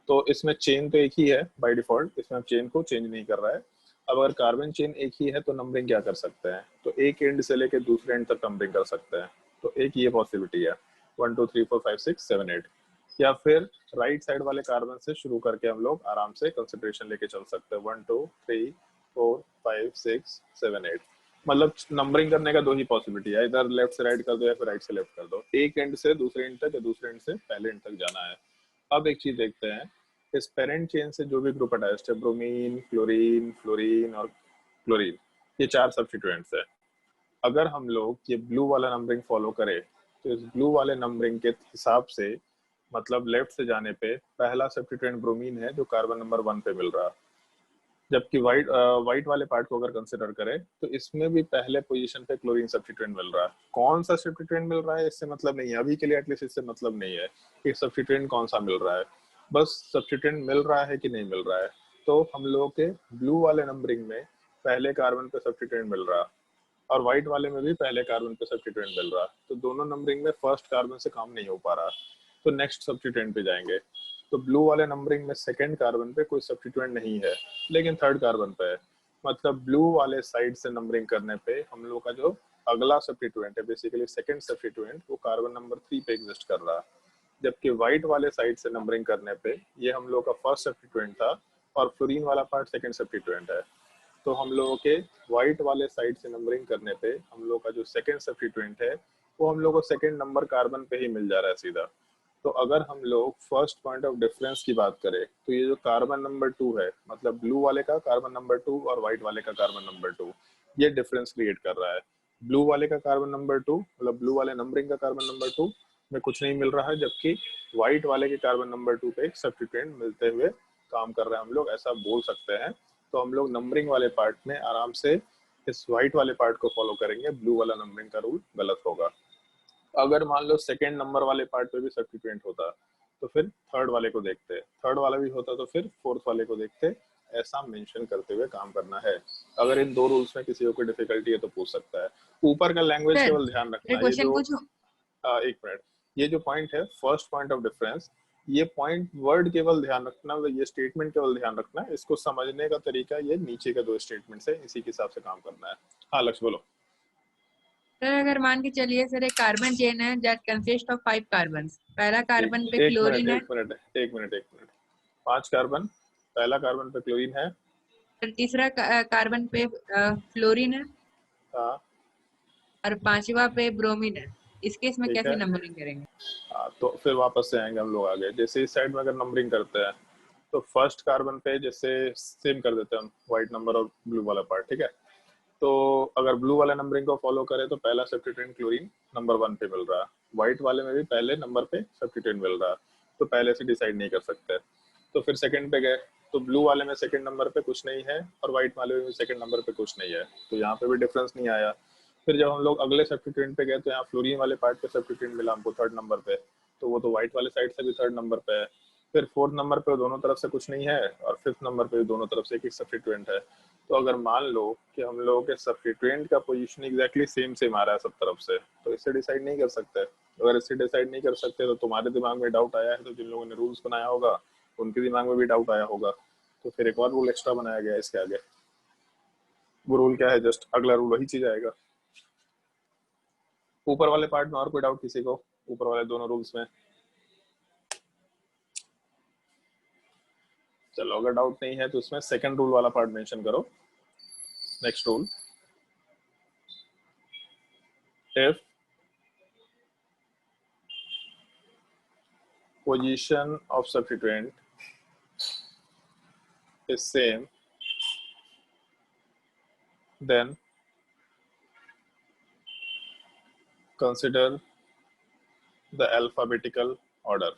तो इसमें चेन तो एक ही है बाय डिफॉल्ट, इसमें चेन को चेंज नहीं कर रहा है। अब अगर कार्बन चेन एक ही है तो नंबरिंग क्या कर सकते हैं, तो एक एंड से लेके दूसरे एंड तक नंबरिंग कर सकते हैं। तो एक ये पॉसिबिलिटी है 1 2 3 4 5 6 7 8, या फिर राइट साइड वाले कार्बन से शुरू करके हम लोग आराम से कंसिडरेशन लेके चल सकते हैं 1 2 3 4 5 6 7 8। मतलब नंबरिंग करने का दो ही पॉसिबिलिटी है, इधर लेफ्ट से राइट कर दो या फिर राइट से लेफ्ट कर दो। एक एंड से दूसरे एंड तक या दूसरे एंड से पहले एंड तक जाना है। अब एक चीज देखते हैं, इस पेरेंट चेन से जो भी ग्रुप अटैच्ड है, ब्रोमीन, क्लोरीन, फ्लोरीन और क्लोरीन, ये चार सब्स्टिट्यूएंट्स है। अगर हम लोग ये ब्लू वाला नंबरिंग फॉलो करें तो इस ब्लू वाले नंबरिंग के हिसाब से, मतलब लेफ्ट से जाने पे पहला सब्स्टिट्यूएंट ब्रोमीन है जो कार्बन नंबर 1 पे मिल रहा है, जबकि व्हाइट वाले पार्ट को अगर कंसिडर करें तो इसमें भी पहले पोजीशन पे क्लोरीन सब्स्टिट्यूएंट मिल रहा है। कौन सा सब्स्टिट्यूएंट मिल रहा है इससे मतलब नहीं है, अभी के लिए एटलीस्ट इससे मतलब नहीं है कि सब्स्टिट्यूएंट कौन सा मिल रहा है, बस सब्स्टिट्यूएंट मिल रहा है कि नहीं मिल रहा है। तो हम लोगों के ब्लू वाले नंबरिंग में पहले कार्बन पे सब्स्टिट्यूएंट मिल रहा है और व्हाइट वाले में भी पहले कार्बन पे सब्स्टिट्यूएंट मिल रहा है, तो दोनों नंबरिंग में फर्स्ट कार्बन से काम नहीं हो पा रहा, तो नेक्स्ट सब्स्टिट्यूएंट पे जाएंगे। तो ब्लू वाले नंबरिंग में सेकंड कार्बन पे कोई सब्स्टिट्यूएंट नहीं है लेकिन थर्ड कार्बन पे है, मतलब ब्लू वाले साइड से नंबरिंग करने पे हम लोग का जो अगला सब्स्टिट्यूएंट है, बेसिकली सेकंड सब्स्टिट्यूएंट, वो कार्बन नंबर 3 पे एग्जिस्ट कर रहा है। जबकि व्हाइट वाले साइड से नंबरिंग करने पे ये हम लोग का फर्स्ट सब्स्टिट्यूएंट था और फ्लोरीन वाला पार्ट सेकंड सब्स्टिट्यूएंट है। तो हम लोगों के व्हाइट वाले साइड से नंबरिंग करने पे हम लोग का जो सेकंड सब्स्टिट्यूएंट है वो हम लोग को सेकंड नंबर कार्बन पे ही मिल जा रहा है सीधा। तो अगर हम लोग फर्स्ट पॉइंट ऑफ डिफरेंस की बात करें तो ये जो कार्बन नंबर 2 है, मतलब ब्लू वाले का कार्बन नंबर 2 और व्हाइट वाले का कार्बन नंबर 2, ये डिफरेंस क्रिएट कर रहा है। ब्लू वाले का कार्बन नंबर 2, मतलब ब्लू वाले नंबरिंग का कार्बन नंबर 2 में कुछ नहीं मिल रहा है, जबकि व्हाइट वाले के कार्बन नंबर 2 पे एक सब्स्टिट्यूएंट मिलते हुए काम कर रहे हैं, हम लोग ऐसा बोल सकते हैं। तो हम लोग नंबरिंग वाले पार्ट में आराम से इस व्हाइट वाले पार्ट को फॉलो करेंगे, ब्लू वाला नंबरिंग का रूल गलत होगा। अगर मान लो सेकंड नंबर वाले पार्ट पे भी सब्स्टिट्यूएंट होता तो फिर थर्ड वाले को देखते, थर्ड वाला भी होता तो फिर फोर्थ वाले को देखते। ऐसा मेंशन करते हुए काम करना है। अगर इन दो रूल्स में किसी को डिफिकल्टी है तो पूछ सकता है। ऊपर का लैंग्वेज सर केवल ध्यान एक रखना, ये क्वेश्चन जो पूछूं? एक मिनट, ये जो पॉइंट है फर्स्ट पॉइंट ऑफ डिफरेंस, ये पॉइंट वर्ड केवल ध्यान रखना, मतलब ये स्टेटमेंट केवल ध्यान रखना, इसको समझने का तरीका ये नीचे के दो स्टेटमेंट है, इसी के हिसाब से काम करना है। हाँ लक्ष्य बोलो। सर अगर मान के चलिए सर, एक कार्बन चेन है दैट कंसिस्ट ऑफ 5 कार्बन, पहला कार्बन पे एक मिनट क्लोरीन है, एक मिनट एक मिनट एक मिनट 5 कार्बन, पहला कार्बन पे क्लोरीन है, फिर तीसरा कार्बन पे फ्लोरीन है, हाँ और पांचवा पे ब्रोमीन है। इस केस में ठीक कैसे है। नंबरिंग करेंगे? हाँ तो फिर वापस से आएंगे हम लोग आगे, जैसे इस साइड में अगर नंबरिंग करते हैं तो फर्स्ट कार्बन पे जैसे सेम कर देते हैं हम, व्हाइट नंबर और ब्लू वाला पार्ट, ठीक है। तो अगर ब्लू वाले नंबरिंग को फॉलो करें तो पहला सब्स्टिट्यूएंट क्लोरीन नंबर 1 पे मिल रहा है, व्हाइट वाले में भी पहले नंबर पे सब्स्टिट्यूएंट मिल रहा है, तो पहले से डिसाइड नहीं कर सकते। तो फिर सेकंड पे गए तो ब्लू वाले में सेकंड नंबर पे कुछ नहीं है और व्हाइट वाले में सेकंड नंबर पे कुछ नहीं है, तो यहाँ पे भी डिफरेंस नहीं आया। फिर जब हम लोग अगले सब्स्टिट्यूएंट पे गए तो यहाँ फ्लोरीन वाले पार्ट पे सब्स्टिट्यूएंट मिला हमको थर्ड नंबर पे, तो वो तो व्हाइट वाले साइड से भी थर्ड नंबर पे है। फिर फोर्थ नंबर पे दोनों तरफ से कुछ नहीं है और फिफ्थ नंबर पे दोनों तरफ से एक एक सब्स्टिट्यूएंट है। तो अगर मान लो कि हम लोगों के सब्स्टिट्यूएंट का पोजीशन एग्जैक्टली सेम सेम आ रहा है सब तरफ से, तो इससे डिसाइड नहीं कर सकते। अगर इससे डिसाइड नहीं कर सकते तो तुम्हारे दिमाग में डाउट आया है, तो जिन लोगों ने रूल्स बनाया होगा उनके दिमाग में भी डाउट आया होगा, तो फिर एक और रूल एक्स्ट्रा बनाया गया है इसके आगे। वो रूल क्या है, जस्ट अगला रूल वही चीज आएगा। ऊपर वाले पार्ट में और कोई डाउट किसी को, ऊपर वाले दोनों रूल्स में? चलो अगर डाउट नहीं है तो इसमें सेकंड रूल वाला पार्ट मेंशन करो। Next rule, if position of substituent is same, then consider the alphabetical order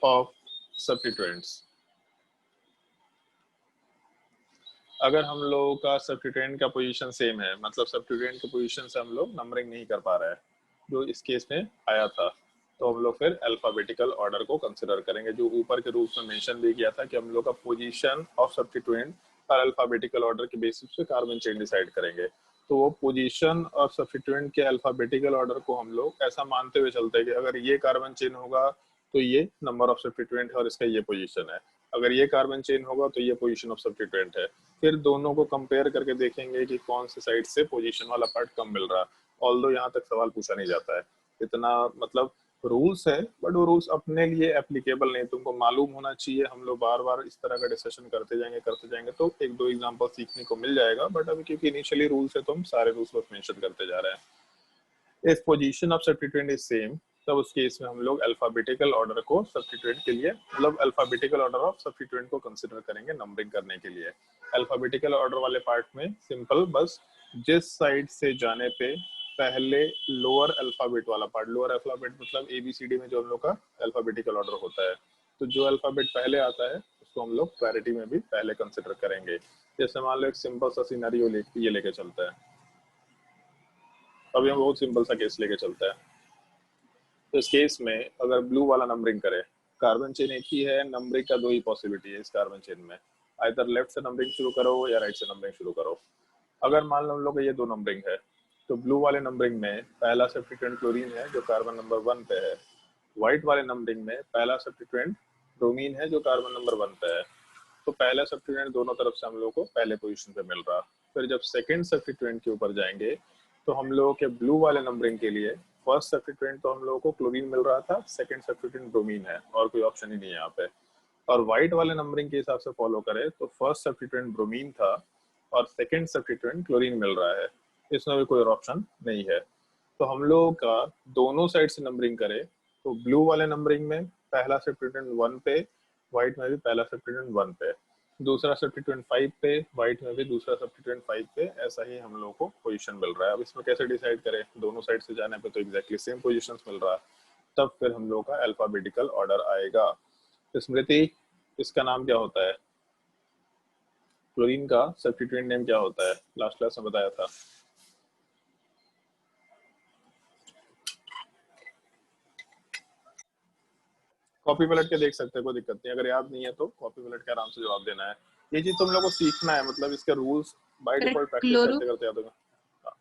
of substituents। अगर हम लोगों का सब्स्टिट्यूएंट का पोजीशन सेम है, मतलब सब्स्टिट्यूएंट के पोजीशन से हम लोग नंबरिंग नहीं कर पा रहे हैं जो इस केस में आया था, तो हम लोग फिर अल्फाबेटिकल ऑर्डर को कंसिडर करेंगे, जो ऊपर के रूल्स में मेंशन भी किया था कि हम लोग का पोजीशन ऑफ सब्स्टिट्यूएंट और अल्फाबेटिकल ऑर्डर के बेसिस पे कार्बन चेन डिसाइड करेंगे। तो वो पोजीशन और सब्स्टिट्यूएंट के अल्फाबेटिकल ऑर्डर को हम लोग ऐसा मानते हुए चलते हैं कि अगर ये कार्बन चेन होगा तो ये नंबर ऑफ सब्स्टिट्यूएंट है और इसका ये पोजीशन है, अगर ये कार्बन चेन होगा तो ये पोजीशन ऑफ सब्स्टिट्यूएंट है। फिर दोनों को कंपेयर करके देखेंगे कि कौन से साइड से पोजीशन वाला पार्ट कम मिल रहा है। ऑल्दो यहाँ तक सवाल पूछा नहीं जाता है, इतना मतलब रूल्स है, बट वो रूल्स अपने लिए एप्लीकेबल नहीं, तुमको मालूम होना चाहिए। हम लोग बार बार इस तरह का डिस्कशन करते जाएंगे तो एक दो एग्जांपल सीखने को मिल जाएगा, बट अभी क्योंकि इनिशियली रूल्स है तो हम सारे रूल्स बस मेंशन करते जा रहे हैं। If position of substituent is same, तब उस केस में हम लोग अल्फाबेटिकल ऑर्डर को सब्स्टिट्यूएंट के लिए, मतलब अल्फाबेटिकल ऑर्डर ऑफ सब्स्टिट्यूएंट को कंसीडर करेंगे नंबरिंग करने के लिए। अल्फाबेटिकल ऑर्डर वाले पार्ट में सिंपल बस जिस साइड से जाने पे पहले लोअर अल्फाबेट वाला पार्ट, लोअर अल्फाबेट मतलब ABCD में जो हम लोग का अल्फाबेटिकल ऑर्डर होता है, तो जो अल्फाबेट पहले आता है उसको हम लोग प्रायोरिटी में भी पहले कंसिडर करेंगे। जैसे मान लो एक सिंपल सा सिनेरियो ये लेके चलता है, अभी हम बहुत सिंपल सा केस लेके चलता है। तो इस केस में अगर ब्लू वाला नंबरिंग करे, कार्बन चेन एक ही है, नंबरिंग का दो ही पॉसिबिलिटी है इस कार्बन चेन में, आइदर लेफ्ट से नंबरिंग शुरू करो या राइट से नंबरिंग शुरू करो। अगर मान लो हम लोग ये दो नंबरिंग है, तो ब्लू वाले नंबरिंग में पहला सब्स्टिट्यूएंट क्लोरीन है जो कार्बन नंबर 1 पे है, व्हाइट वाले नंबरिंग में पहला सब्स्टिट्यूएंट ब्रोमीन है जो कार्बन नंबर 1 पे है। तो पहला सब्स्टिट्यूएंट दोनों तरफ से हम लोग को पहले पोजीशन पे मिल रहा। फिर जब सेकंड सब्स्टिट्यूएंट के ऊपर जाएंगे तो हम लोगों के ब्लू वाले नंबरिंग के लिए फर्स्ट सब्स्टिट्यूएंट तो हम लोगों को क्लोरीन मिल रहा था, सेकंड सब्स्टिट्यूएंट ब्रोमीन है और कोई ऑप्शन ही नहीं है यहाँ पे। और व्हाइट वाले नंबरिंग के हिसाब से फॉलो करें तो फर्स्ट सब्स्टिट्यूएंट ब्रोमीन था और सेकंड सब्स्टिट्यूएंट क्लोरीन मिल रहा है, इसमें भी कोई ऑप्शन नहीं है। तो हम लोगों का दोनों साइड से नंबरिंग करें तो ब्लू वाले नंबरिंग में पहला सब्स्टिट्यूएंट 1 पे, व्हाइट में भी पहला सब्स्टिट्यूएंट 1 पे, दूसरा सब्स्टिट्यूएंट 5 पे, व्हाइट में भी दूसरा सब्स्टिट्यूएंट 5 पे, ऐसा ही हम लोगों को पोजीशन मिल रहा है। अब इसमें कैसे डिसाइड करें, दोनों साइड से जाने पे तो एग्जैक्टली सेम पोजीशंस मिल रहा है, तब फिर हम लोगों का अल्फाबेटिकल ऑर्डर आएगा। स्मृति, इसका नाम क्या होता है, क्लोरीन का सब्स्टिट्यूएंट नेम क्या होता है, लास्ट क्लास में बताया था। कॉपी पलट के देख सकते हैं, कोई दिक्कत नहीं, अगर याद नहीं है तो कॉपी पलट के आराम से जवाब देना है। ये चीज तुम लोग को सीखना है, मतलब इसके रूल्स बाय डिफॉल्ट प्रैक्टिस करते करते याद होगा।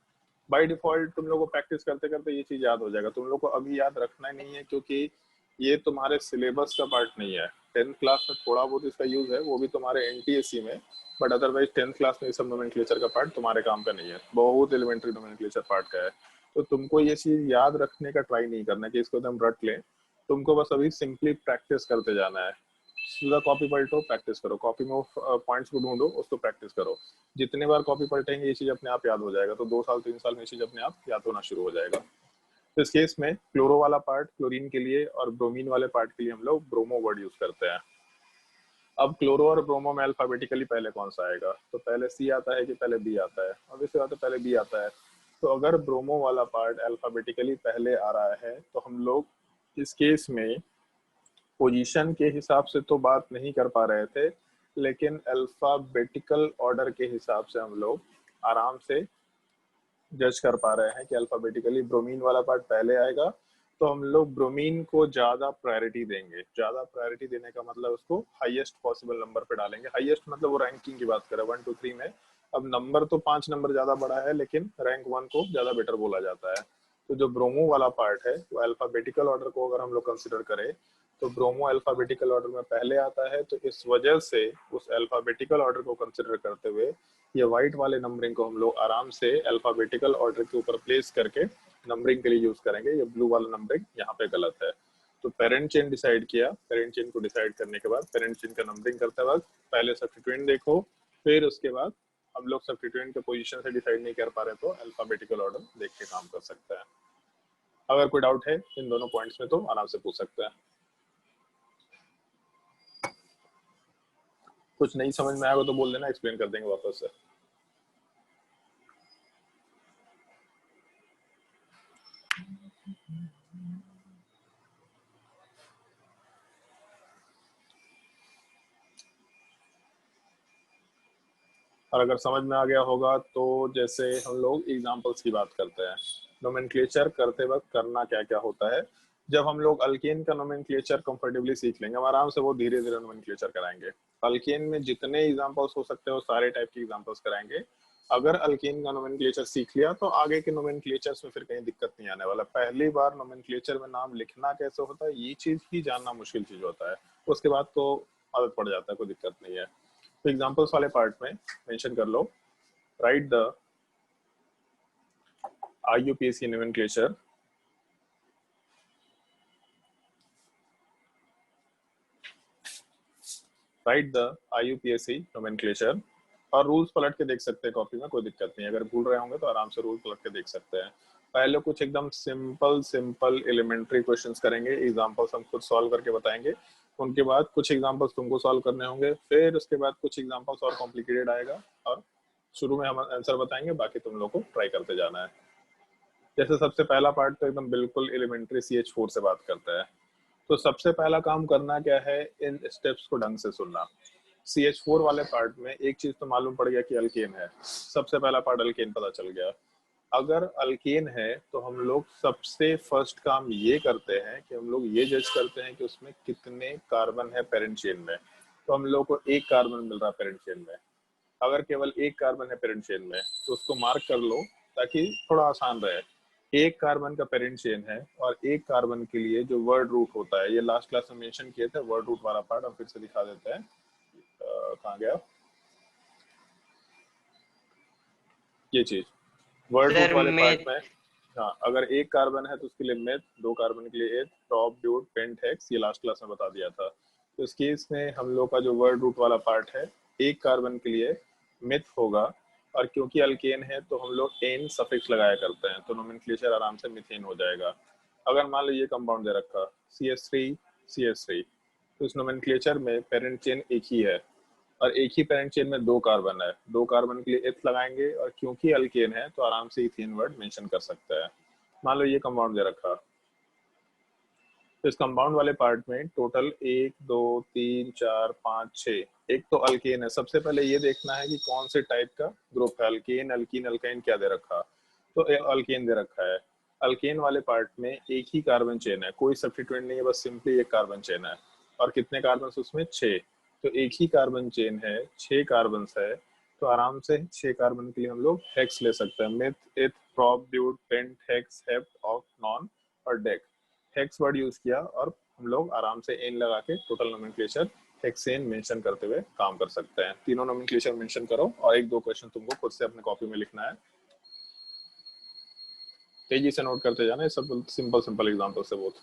बाय डिफॉल्ट तुम लोग को प्रैक्टिस करते करते ये चीज याद हो जाएगा। तुम लोग को अभी याद रखना ही नहीं है, क्योंकि ये तुम्हारे सिलेबस का पार्ट नहीं है। 10th क्लास में थोड़ा बहुत इसका यूज है, वो भी तुम्हारे एनटीएससी में, बट अदरवाइज 10th क्लास में ये सब नोमेनक्लेचर का पार्ट तुम्हारे काम का नहीं है, बहुत एलिमेंट्री नोमेनक्लेचर पार्ट का है। तो तुमको ये चीज याद रखने का ट्राई नहीं करना कि इसको तुम रट लें, तुमको बस अभी सिंपली प्रैक्टिस करते जाना है। सीधा कॉपी पलटो, प्रैक्टिस करो, कॉपी में पॉइंट्स को ढूंढो, उसको प्रैक्टिस करो। जितने बार कॉपी पलटेंगे ये चीज अपने आप याद हो जाएगा, तो 2 साल 3 साल में ये चीज अपने आप याद होना शुरू हो जाएगा। तो इस केस में क्लोरो वाला पार्ट क्लोरीन के लिए और ब्रोमीन वाले पार्ट के लिए हम लोग ब्रोमो वर्ड यूज करते हैं। अब क्लोरो और ब्रोमो में अल्फाबेटिकली पहले कौन सा आएगा? तो पहले सी आता है कि पहले बी आता है? ऑब्वियसली बात है पहले बी आता है। तो अगर ब्रोमो वाला पार्ट अल्फाबेटिकली पहले आ रहा है तो हम लोग इस केस में पोजीशन के हिसाब से तो बात नहीं कर पा रहे थे, लेकिन अल्फाबेटिकल ऑर्डर के हिसाब से हम लोग आराम से जज कर पा रहे हैं कि अल्फाबेटिकली ब्रोमीन वाला पार्ट पहले आएगा, तो हम लोग ब्रोमीन को ज्यादा प्रायोरिटी देंगे। ज्यादा प्रायोरिटी देने का मतलब उसको हाईएस्ट पॉसिबल नंबर पे डालेंगे। हाईएस्ट मतलब वो रैंकिंग की बात करें 1 2 3 में। अब नंबर तो 5 नंबर ज्यादा बड़ा है, लेकिन रैंक 1 को ज्यादा बेटर बोला जाता है। तो जो ब्रोमो वाला पार्ट है वो अल्फाबेटिकल ऑर्डर को अगर हम लोग कंसिडर करें तो ब्रोमो अल्फाबेटिकल ऑर्डर में पहले आता है, तो इस वजह से उस अल्फाबेटिकल ऑर्डर को कंसिडर करते हुए ये व्हाइट वाले नंबरिंग को हम लोग आराम से अल्फाबेटिकल ऑर्डर के ऊपर प्लेस करके नंबरिंग के लिए यूज करेंगे। ये ब्लू वाला नंबरिंग यहाँ पे गलत है। तो पेरेंट चेन डिसाइड किया, पेरेंट चेन को डिसाइड करने के बाद पेरेंट चेन का नंबरिंग करते वक्त पहले सब्स्टिट्यूएंट देखो, फिर उसके बाद हम लोग सब्स्टिट्यूएंट के पोजीशन से डिसाइड नहीं कर पा रहे तो अल्फाबेटिकल ऑर्डर देख के काम कर सकते हैं। अगर कोई डाउट है इन दोनों पॉइंट्स में तो आराम से पूछ सकते हैं। कुछ नहीं समझ में आएगा तो बोल देना, एक्सप्लेन कर देंगे वापस से। और अगर समझ में आ गया होगा तो जैसे हम लोग एग्जांपल्स की बात करते हैं, नोमेनक्लेचर करते वक्त करना क्या क्या होता है। जब हम लोग अल्केन का नोमेनक्लेचर कंफर्टेबली सीख लेंगे, हम आराम से वो धीरे धीरे नोमेनक्लेचर कराएंगे। अल्केन में जितने एग्जांपल्स हो सकते हैं वो सारे टाइप के एग्जांपल्स कराएंगे। अगर अल्केन का नोमेनक्लेचर सीख लिया तो आगे के नोमेनक्लेचर्स में फिर कहीं दिक्कत नहीं आने वाला। पहली बार नोमेनक्लेचर में नाम लिखना कैसे होता है ये चीज ही जानना मुश्किल चीज होता है, उसके बाद तो आदत पड़ जाता है, कोई दिक्कत नहीं है। तो एग्जांपल्स वाले पार्ट में मेंशन कर लो, write the IUPAC nomenclature, write the IUPAC nomenclature। और रूल्स पलट के देख सकते हैं कॉपी में, कोई दिक्कत नहीं। अगर भूल रहे होंगे तो आराम से रूल पलट के देख सकते हैं। पहले कुछ एकदम सिंपल एलिमेंट्री क्वेश्चंस करेंगे, एग्जांपल्स हम खुद सॉल्व करके बताएंगे। उनके बाद कुछ एग्जांपल्स तुमको सॉल्व करने होंगे, फिर उसके बाद कुछ एग्जांपल्स और कॉम्प्लिकेटेड आएगा, और शुरू में हम आंसर बताएंगे, बाकी तुम लोग को ट्राई करते जाना है। जैसे सबसे पहला पार्ट तो एकदम बिल्कुल एलिमेंट्री CH4 से बात करता है। तो सबसे पहला काम करना क्या है, इन स्टेप्स को ढंग से सुनना। CH4 वाले पार्ट में एक चीज तो मालूम पड़ गया कि अल्केन है, सबसे पहला पार्ट अल्केन पता चल गया। अगर अल्केन है तो हम लोग सबसे फर्स्ट काम ये करते हैं कि हम लोग ये जज करते हैं कि उसमें कितने कार्बन है पेरेंट चेन में। तो हम लोग को एक कार्बन मिल रहा है पेरेंट चेन में। अगर केवल एक कार्बन है पेरेंट चेन में तो उसको मार्क कर लो ताकि थोड़ा आसान रहे। एक कार्बन का पेरेंट चेन है और एक कार्बन के लिए जो वर्ड रूट होता है, ये लास्ट क्लास में मेंशन किए थे वर्ड रूट वाला पार्ट, हम फिर से दिखा देते हैं। कहाँ गया ये चीज, वर्ड रूट वाले पार्ट में। हाँ, अगर एक कार्बन है तो उसके लिए मेथ, दो कार्बन के लिए एथ, टॉप, ड्यूट, पेंट, हेक्स, ये लास्ट क्लास में बता दिया था। तो इस केस में हम लोग का जो वर्ड रूट वाला पार्ट है, एक कार्बन के लिए मेथ होगा, और क्योंकि अल्केन है तो हम लोग एन सफिक्स लगाया करते हैं, तो नोमेनक्लेचर आराम से मिथेन हो जाएगा। अगर मान लो ये कंपाउंड दे रखा CH3 CH3, तो इस नोमेनक्लेचर में पेरेंट चेन एक ही है और एक ही पेरेंट चेन में दो कार्बन है, दो कार्बन के लिए एथ लगाएंगे, और क्योंकि अल्केन है तो आराम से इथेन वर्ड मेंशन कर सकता है। मान लो ये कंपाउंड दे रखा, तो इस कंपाउंड वाले पार्ट में टोटल 1 2 3 4 5 6, एक तो अल्केन है। सबसे पहले ये देखना है कि कौन से टाइप का ग्रुप है, अल्केन, अल्कीन, अल्काइन, क्या दे रखा। तो अल्केन दे रखा है। अल्केन वाले पार्ट में एक ही कार्बन चेन है, कोई सब्स्टिट्यूएंट नहीं है, बस सिंपली एक कार्बन चेन है। और कितने कार्बन उसमें? 6। तो एक ही कार्बन चेन है, 6 कार्बन है, तो आराम से 6 कार्बन के लिए हम लोग हेक्स ले सकते हैं, meth, eth, prop, but, pent, hex, hept, oct, non और डेक। हेक्स वर्ड यूज किया और हम लोग आराम से एन लगा के टोटल नोमेनक्लेचर हेक्सेन मेंशन करते हुए काम कर सकते हैं। तीनों नोमेनक्लेचर मेंशन करो और 1-2 क्वेश्चन तुमको खुद से अपने कॉपी में लिखना है, तेजी से नोट करते जाना। ये सब सिंपल एग्जाम्पल से बहुत,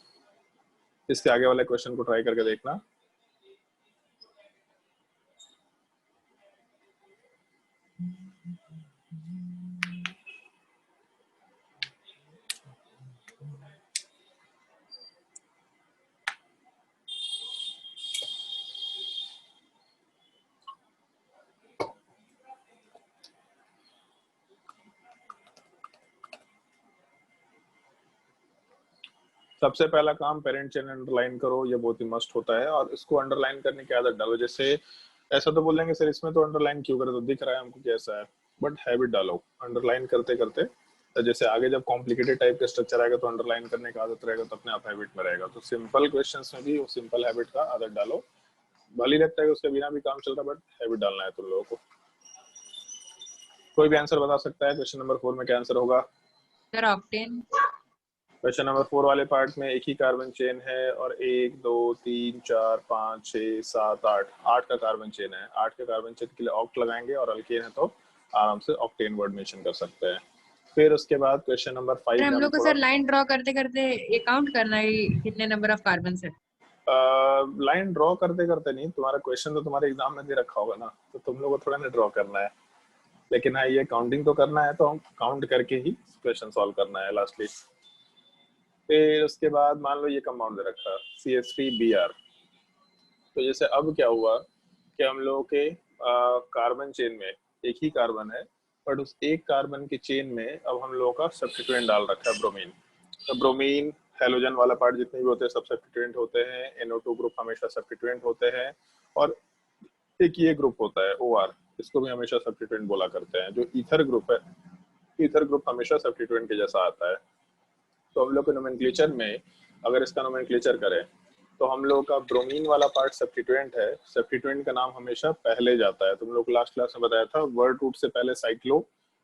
इसके आगे वाले क्वेश्चन को ट्राई करके देखना। सबसे पहला काम पेरेंट चेन अंडरलाइन करो, ये बहुत ही मस्ट होता है और इसको अंडरलाइन करने की आदत डालो। जैसे ऐसा तो बोलेंगे सर इसमें तो अंडरलाइन क्यों करे, तो दिख रहा है हमको कैसा है, बट हैबिट डालो अंडरलाइन करते करते। तो जैसे आगे जब कॉम्प्लिकेटेड टाइप का स्ट्रक्चर आएगा तो अंडरलाइन करने का आदत रहेगा, तो अपने आप हैबिट में रहेगा। तो सिंपल क्वेश्चंस में भी वो सिंपल हैबिट का आदत डालो। भले ही लगता है कि उसके बिना भी काम चल रहा है, बट हैबिट डालना है तुम लोगों को। कोई भी आंसर बता सकता है क्वेश्चन नंबर 4 में क्या आंसर होगा? Sir octane. क्वेश्चन नंबर 4 वाले पार्ट में एक ही कार्बन चेन है और 1 2 3 4 5 6 7 8 का कार्बन चेन है। 8 के कार्बन चेन के लिए ऑक्ट लगाएंगे और अल्केन है तो आराम से ऑक्टेन वर्ड मेंशन कर सकते हैं। फिर उसके बाद क्वेश्चन नंबर 5 हम में लोग को सर लाइन ड्रॉ करते करते ये काउंट करना है कितने नंबर ऑफ कार्बन है। लाइन ड्रॉ करते करते नहीं, तुम्हारा क्वेश्चन तो तुम्हारे एग्जाम में दे रखा होगा ना, तो तुम लोग को थोड़ा ना ड्रॉ करना है, लेकिन हाँ ये काउंटिंग तो करना है, तो हम काउंट करके ही क्वेश्चन सॉल्व करना है लास्टली। फिर उसके बाद मान लो ये कंपाउंड दे रखा CH3Br। तो जैसे अब क्या हुआ कि हम लोगों के कार्बन चेन में एक ही कार्बन है, बट उस एक कार्बन के चेन में अब हम लोगों का सब्स्टिट्यूएंट डाल रखा है ब्रोमीन। तो ब्रोमीन हेलोजन वाला पार्ट जितने भी होते हैं सब सब्स्टिट्यूएंट होते हैं, NO2 ग्रुप हमेशा सब्स्टिट्यूएंट होते हैं, और एक ये ग्रुप होता है OR, इसको भी हमेशा सब्स्टिट्यूएंट बोला करते हैं। जो ईथर ग्रुप है, ईथर ग्रुप हमेशा सब्स्टिट्यूएंट के जैसा आता है। तो हम लोग के नोमेनक्लेचर में अगर इसका नोमेनक्लेचर करें तो हम लोग का ब्रोमीन वाला पार्ट सब्स्टिट्यूएंट है, सब्स्टिट्यूएंट का नाम हमेशा पहले जाता है। तुम लोग को लास्ट क्लास में बताया था वर्ड रूट से पहले साइक्लो,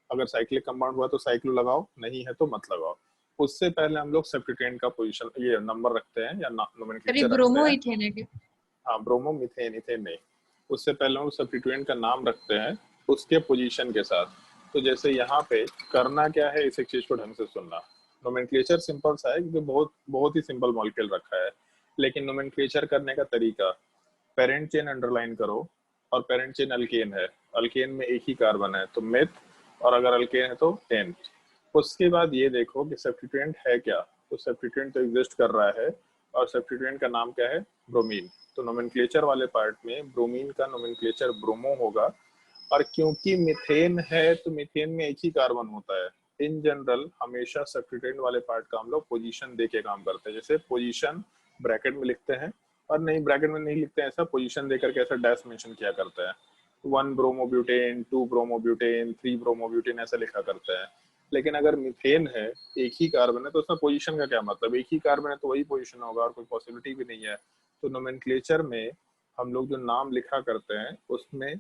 अगर साइक्लिक कंपाउंड हुआ तो साइक्लो लगाओ, नहीं है तो मत लगाओ। उससे पहले हम लोग सब्स्टिट्यूएंट का पोजीशन ये नंबर रखते हैं या नोमेनक्लेचर रखते ब्रोमो हैं। इथेन है क्या? हाँ, ब्रोमो, मीथेन, इथेन नहीं। उससे पहले हम सब्स्टिट्यूएंट का नाम रखते हैं उसके पोजीशन के साथ। तो जैसे यहाँ पे करना क्या है, इस एक चीज को ढंग से सुनना। नोमेनक्लेचर सिंपल सा है क्योंकि बहुत बहुत ही सिंपल मॉलिक्यूल रखा है, लेकिन नोमेनक्लेचर करने का तरीका, पेरेंट चेन अंडरलाइन करो और पेरेंट चेन अल्केन है, अल्केन में एक ही कार्बन है तो मिथ, और अगर अल्केन है तो टेन। उसके बाद ये देखो कि सब्स्टिट्यूएंट है क्या, तो सब्स्टिट्यूएंट तो एग्जिस्ट कर रहा है और सब्स्टिट्यूएंट का नाम क्या है, ब्रोमीन। तो नोमेनक्लेचर वाले पार्ट में ब्रोमीन का नोमेनक्लेचर ब्रोमो होगा। और क्योंकि मीथेन है तो मीथेन में एक ही कार्बन होता है। इन जनरल हमेशा सब्स्टिट्यूएंट वाले पार्ट का हम लोग पोजीशन दे के काम करते हैं। जैसे पोजीशन ब्रैकेट में लिखते हैं, और नहीं ब्रैकेट में नहीं लिखते हैं, ऐसा पोजीशन देकर के ऐसा डैश मेंशन किया करते हैं। 1 ब्रोमोब्यूटेन, 2 ब्रोमोब्यूटेन, 3 ब्रोमोब्यूटेन ऐसा लिखा करते हैं। लेकिन अगर मीथेन है, एक ही कार्बन है, तो उसमें पोजीशन का क्या मतलब, एक ही कार्बन है तो वही पोजीशन होगा और कोई पॉसिबिलिटी भी नहीं है। तो नोमेनक्लेचर में हम लोग जो नाम लिखा करते हैं उसमें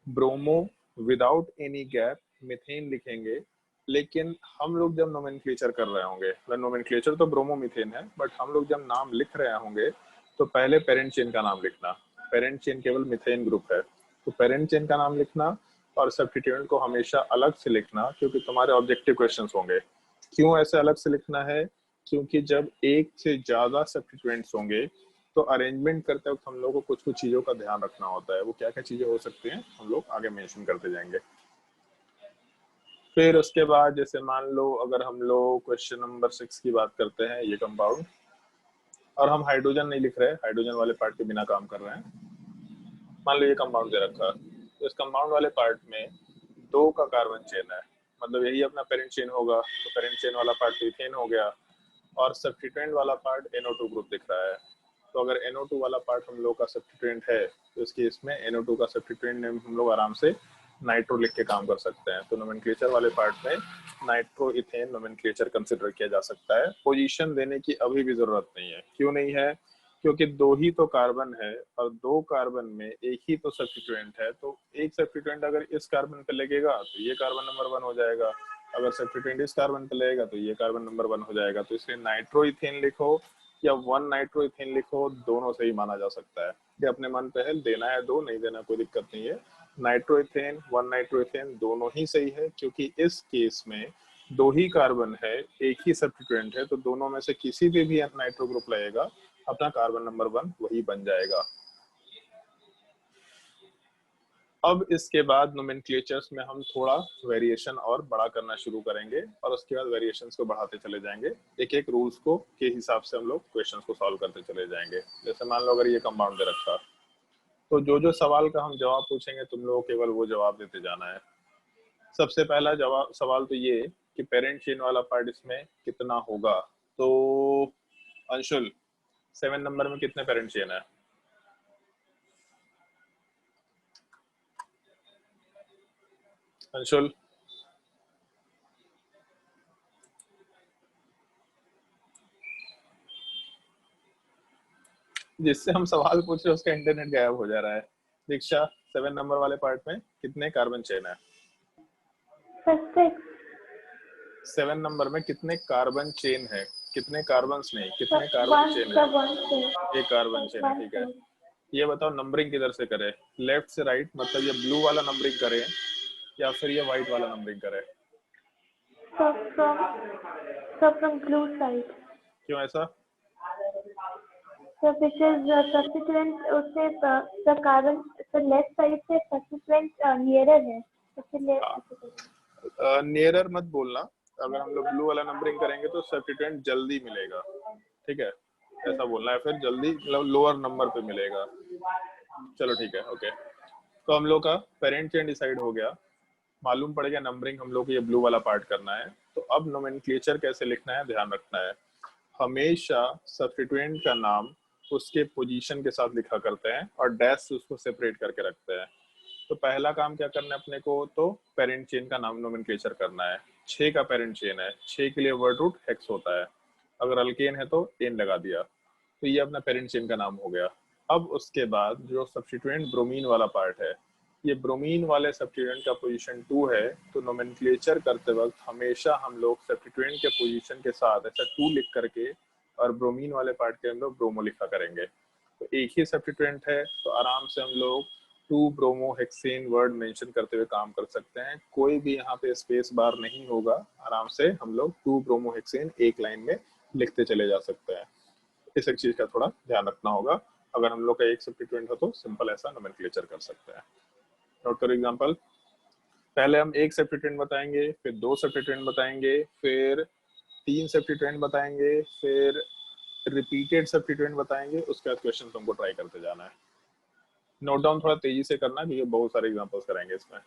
bromo without any gap methane लिखेंगे। लेकिन हम लोग जब नोमेनक्लेचर कर रहे होंगे, नोमेनक्लेचर तो ब्रोमो मीथेन है, बट हम लोग जब नाम लिख रहे होंगे तो पहले पेरेंट चेन का नाम लिखना। पेरेंट चेन केवल मीथेन ग्रुप है, तो पेरेंट चेन का नाम लिखना और सब्स्टिट्यूएंट को हमेशा अलग से लिखना, क्योंकि तुम्हारे ऑब्जेक्टिव क्वेश्चंस होंगे। क्यों ऐसे अलग से लिखना है, क्योंकि जब एक से ज्यादा सब्स्टिट्यूएंट्स होंगे तो अरेंजमेंट करते वक्त हम लोग को कुछ कुछ चीजों का ध्यान रखना होता है। वो क्या क्या चीजें हो सकती हैं हम लोग आगे मेंशन करते जाएंगे। फिर उसके बाद जैसे मान लो अगर हम लोग क्वेश्चन नंबर 6 की बात करते हैं, ये कंपाउंड, और हम हाइड्रोजन नहीं लिख रहे, हाइड्रोजन वाले पार्ट के बिना काम कर रहे हैं। मान लो ये कंपाउंड दे रखा, तो इस कंपाउंड वाले पार्ट में 2 का कार्बन चेन है, मतलब यही अपना पेरेंट चेन होगा, तो पेरेंट चेन वाला पार्ट इथेन हो गया, और सब्स्टिट्यूएंट वाला पार्ट NO2 ग्रुप दिख रहा है। तो अगर NO2 वाला पार्ट हम लोग का सब्स्टिट्यूएंट है तो इस केस में NO2 का सब्स्टिट्यूएंट नेम हम लोग आराम से नाइट्रो लिख के काम कर सकते हैं। तो नोमेनक्लेचर वाले पार्ट में नाइट्रो इथेन नोमेनक्लेचर कंसिडर किया जा सकता है। पोजीशन देने की अभी भी जरूरत नहीं है। क्यों नहीं है, क्योंकि दो ही तो कार्बन है और दो कार्बन में एक ही तो सब्स्टिट्यूएंट है, तो एक सब्स्टिट्यूएंट अगर इस कार्बन पे लगेगा तो ये कार्बन नंबर 1 हो जाएगा, अगर सब्स्टिट्यूएंट इस कार्बन पे लगेगा तो ये कार्बन नंबर 1 हो जाएगा। तो इसलिए नाइट्रोइथेन लिखो या 1 नाइट्रोइथेन लिखो, दोनों सही माना जा सकता है। ये अपने मन पे है, देना है दो, नहीं देना कोई दिक्कत नहीं है। नाइट्रोइथेन 1 नाइट्रोइथेन दोनों ही सही है, क्योंकि इस केस में दो ही कार्बन है, एक ही सब्स्टिट्यूएंट है, तो दोनों में से किसी पे भी नाइट्रो ग्रुप लगेगा, अपना कार्बन नंबर 1 वही बन जाएगा। अब इसके बाद नोमेनक्लेचर्स में हम थोड़ा वेरिएशन और बड़ा करना शुरू करेंगे और उसके बाद वेरिएशंस को बढ़ाते चले जाएंगे। एक एक रूल्स को के हिसाब से हम लोग क्वेश्चंस को सॉल्व करते चले जाएंगे। जैसे मान लो अगर ये कंपाउंड दे रखा, तो जो जो सवाल का हम जवाब पूछेंगे तुम लोग केवल वो जवाब देते जाना है। सबसे पहला जवाब सवाल तो ये कि पेरेंट चेन वाला पार्ट इसमें कितना होगा। तो अंशुल 7 नंबर में कितने पेरेंट चेन है? अंशुल जिससे हम सवाल पूछ रहे उसका इंटरनेट गायब हो जा रहा है। दीक्षा 7 नंबर वाले पार्ट में कितने कार्बन चेन है? 7 नंबर में कितने कार्बन चेन है? कितने कार्बन नहीं, कितने कार्बन चेन है? एक कार्बन चेन है, ठीक है। ये बताओ नंबरिंग किधर से करे, लेफ्ट से राइट, मतलब ये ब्लू वाला नंबरिंग करे या फिर ये व्हाइट वाला नंबरिंग करे? from blue side. क्यों ऐसा? So because substituent उससे the carbon the left side से substituent nearer है, तो नियरर मत बोलना। अगर हम लोग ब्लू वाला नंबरिंग करेंगे तो सब्स्टिट्यूएंट जल्दी मिलेगा, ठीक है, ऐसा बोलना है, फिर जल्दी लोअर नंबर पे मिलेगा। चलो ठीक है, ओके। तो हम लोग का पेरेंट चेन डिसाइड हो गया, मालूम पड़ गया नंबरिंग हम लोग को ये ब्लू वाला पार्ट करना है। तो अब नोमेनक्लेचर कैसे लिखना है ध्यान रखना है। हमेशा सब्स्टिट्यूएंट का नाम उसके पोजीशन के साथ लिखा करते हैं और डैश से उसको सेपरेट करके रखते हैं। तो पहला काम क्या करना है अपने को, तो पेरेंट चेन का नाम नोमेनक्लेचर करना है। 6 का पेरेंट चेन है, 6 के लिए वर्ड रूट हेक्स होता है, अगर अल्केन है तो एन लगा दिया, तो ये अपना पेरेंट चेन का नाम हो गया। अब उसके बाद जो सब्स्टिट्यूएंट ब्रोमीन वाला पार्ट है, ये ब्रोमीन वाले सब्स्टिट्यूएंट का पोजीशन 2 है, तो नोमेनक्लेचर करते वक्त हमेशा हम लोग सब्स्टिट्यूएंट के पोजीशन के साथ ऐसा 2 लिख करके और ब्रोमीन वाले पार्ट के हम लोग ब्रोमो लिखा करेंगे। तो एक ही सब्स्टिट्यूएंट है तो आराम से हम लोग 2 ब्रोमो हेक्सेन वर्ड मेंशन करते हुए काम कर सकते हैं। कोई भी यहाँ पे स्पेस बार नहीं होगा, आराम से हम लोग 2 ब्रोमो हेक्सेन एक लाइन में लिखते चले जा सकते हैं। इस एक चीज का थोड़ा ध्यान रखना होगा। अगर हम लोग का एक सब्स्टिट्यूएंट हो तो सिंपल ऐसा नोमेनक्लेचर कर सकते हैं। नोट करो एग्जांपल, पहले हम एक सब्स्टिट्यूएंट बताएंगे, फिर 2 सब्स्टिट्यूएंट बताएंगे, फिर 3 सब्स्टिट्यूएंट बताएंगे, फिर रिपीटेड सब्स्टिट्यूएंट बताएंगे। उसके बाद क्वेश्चन तुमको ट्राई करते जाना है। नोट डाउन थोड़ा तेजी से करना क्योंकि बहुत सारे एग्जांपल्स कराएंगे इसमें।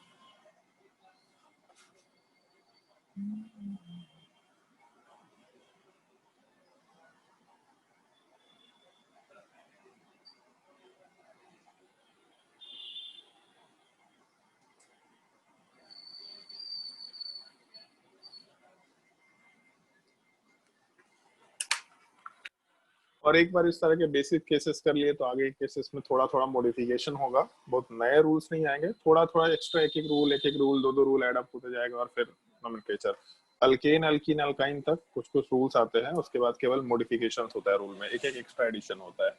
और एक बार इस तरह के बेसिक केसेस कर लिए तो आगे केसेस में थोड़ा थोड़ा मॉडिफिकेशन होगा, बहुत नए रूल्स नहीं आएंगे, थोड़ा थोड़ा एक्स्ट्रा एक एक रूल 2 रूल ऐड अप होते जाएगा और फिर नोमेनक्लेचर अल्केन अल्कीन अल्काइन तक कुछ कुछ रूल्स आते हैं, उसके बाद केवल मॉडिफिकेशंस होता है रूल में, एक एक एक्स्ट्रा एडिशन होता है।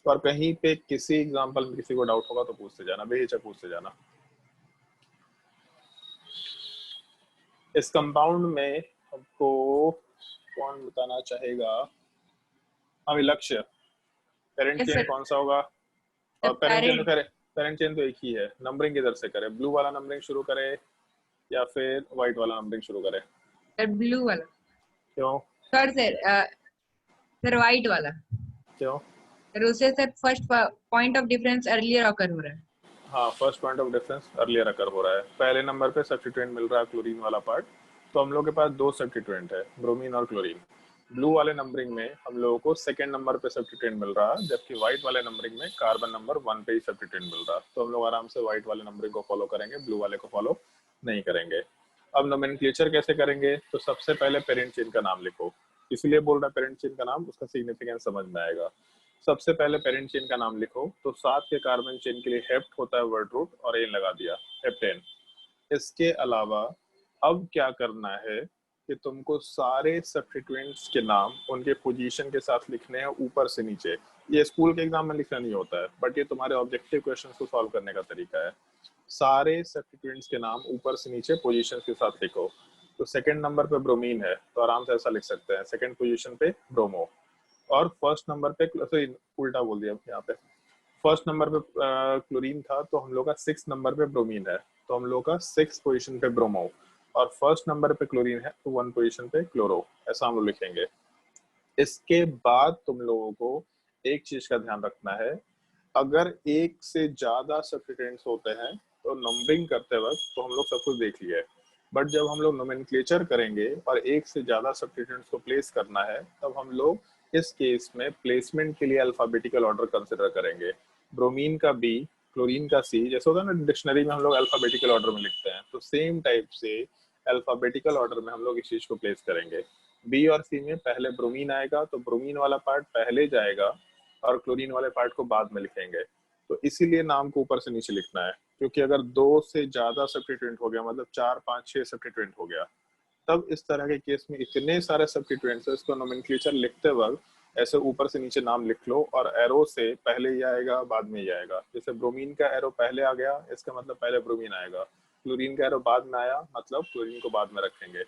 और कहीं पे किसी एग्जांपल में किसी को डाउट होगा तो पूछते जाना, बेहिचक पूछते जाना। इस कंपाउंड में हमको कौन बताना चाहेगा? हाँ लक्ष्य, पेरेंट चेन कौन सा होगा? और पेरेंट चेन तो एक ही है, नंबरिंग किधर से करे? ब्लू वाला नंबरिंग शुरू करे या फिर व्हाइट वाला नंबरिंग शुरू करे? सर ब्लू वाला। क्यों सर व्हाइट वाला। क्यों? सर उससे sir first point of difference earlier occur हो रहा है। हाँ first point of difference earlier occur हो रहा है। पहले नंबर पे सब्स्टिट्यूएंट मिल रहा है क्लोरीन वाला पार्ट, तो हम लोग के पास 2 सब्स्टिट्यूएंट है, ब्रोमीन और क्लोरीन। ब्लू वाले नंबरिंग में हम लोगों को सेकंड नंबर पे सब्स्टिट्यूएंट मिल रहा है, जबकि व्हाइट वाले नंबरिंग में कार्बन नंबर 1 पे ही सब्स्टिट्यूएंट मिल रहा है। तो हम लोग आराम से व्हाइट वाले नंबरिंग को फॉलो करेंगे, ब्लू वाले को फॉलो नहीं करेंगे। अब नोमेनक्लेचर कैसे करेंगे? तो सबसे पहले पेरेंट चेन का नाम लिखो। इसलिए बोल रहा है पेरेंट चेन का नाम, उसका सिग्निफिकेंस समझ में आएगा। सबसे पहले पेरेंट चेन का नाम लिखो, तो 7 के कार्बन चेन के लिए हेप्ट होता है वर्ड रूट और एन लगा दिया, हेप्टेन। इसके अलावा अब क्या करना है कि तुमको सारे सब्स्टिट्यूएंट्स के नाम उनके पोजीशन के साथ लिखने हैं ऊपर से नीचे। ये स्कूल के एग्जाम में लिखना नहीं होता है, बट ये तुम्हारे ऑब्जेक्टिव क्वेश्चन को सॉल्व करने का तरीका है। सारे सब्स्टिट्यूएंट्स के नाम ऊपर से नीचे पोजीशन के साथ लिखो। तो सेकंड नंबर पे ब्रोमीन है, तो आराम से ऐसा लिख सकते हैं, सेकंड पोजीशन पे ब्रोमो। और फर्स्ट नंबर पे, सॉरी उल्टा बोल दिया यहाँ पे, फर्स्ट नंबर पे क्लोरीन था, तो हम लोग का 6 नंबर पे ब्रोमीन है, तो हम लोग का 6 पोजीशन पे ब्रोमो। और फर्स्ट नंबर पे क्लोरीन है, तो 1 पोजीशन पे क्लोरो, ऐसा हम लोग लिखेंगे। इसके बाद तुम लोगों को एक चीज का ध्यान रखना है, अगर एक से ज्यादा सब्स्टिट्यूएंट्स होते हैं तो नंबरिंग करते वक्त तो हम लोग सब कुछ देख लिया है, बट जब हम लोग नोमेनक्लेचर करेंगे और एक से ज्यादा सब्स्टिट्यूएंट्स को प्लेस करना है, तब हम लोग इस केस में प्लेसमेंट के लिए अल्फाबेटिकल ऑर्डर कंसिडर करेंगे। ब्रोमीन का बी, क्लोरीन का सी, जैसे होता है ना डिक्शनरी में हम लोग अल्फाबेटिकल ऑर्डर में लिखते हैं, तो सेम टाइप से अल्फाबेटिकल ऑर्डर में हम लोग इस चीज को प्लेस करेंगे। बी और सी में पहले ब्रोमीन आएगा, तो ब्रोमीन वाला पार्ट पहले जाएगा और क्लोरीन वाले पार्ट को बाद में लिखेंगे। तो इसीलिए नाम को ऊपर से नीचे लिखना है, क्योंकि अगर 2 से ज्यादा सब्स्टिट्यूएंट हो गया, मतलब 4, 5, 6 सब्स्टिट्यूएंट हो गया, तब इस तरह के केस में इतने सारे सब्स्टिट्यूएंट्स है, इसको नोमेनक्लेचर लिखते वक्त ऐसे ऊपर से नीचे नाम लिख लो और एरो से पहले ही आएगा बाद में ही आएगा। जैसे ब्रोमीन का एरो पहले आ गया, इसका मतलब पहले ब्रोमीन आएगा। क्लोरीन का एरो बाद में आया, मतलब क्लोरीन को बाद में रखेंगे।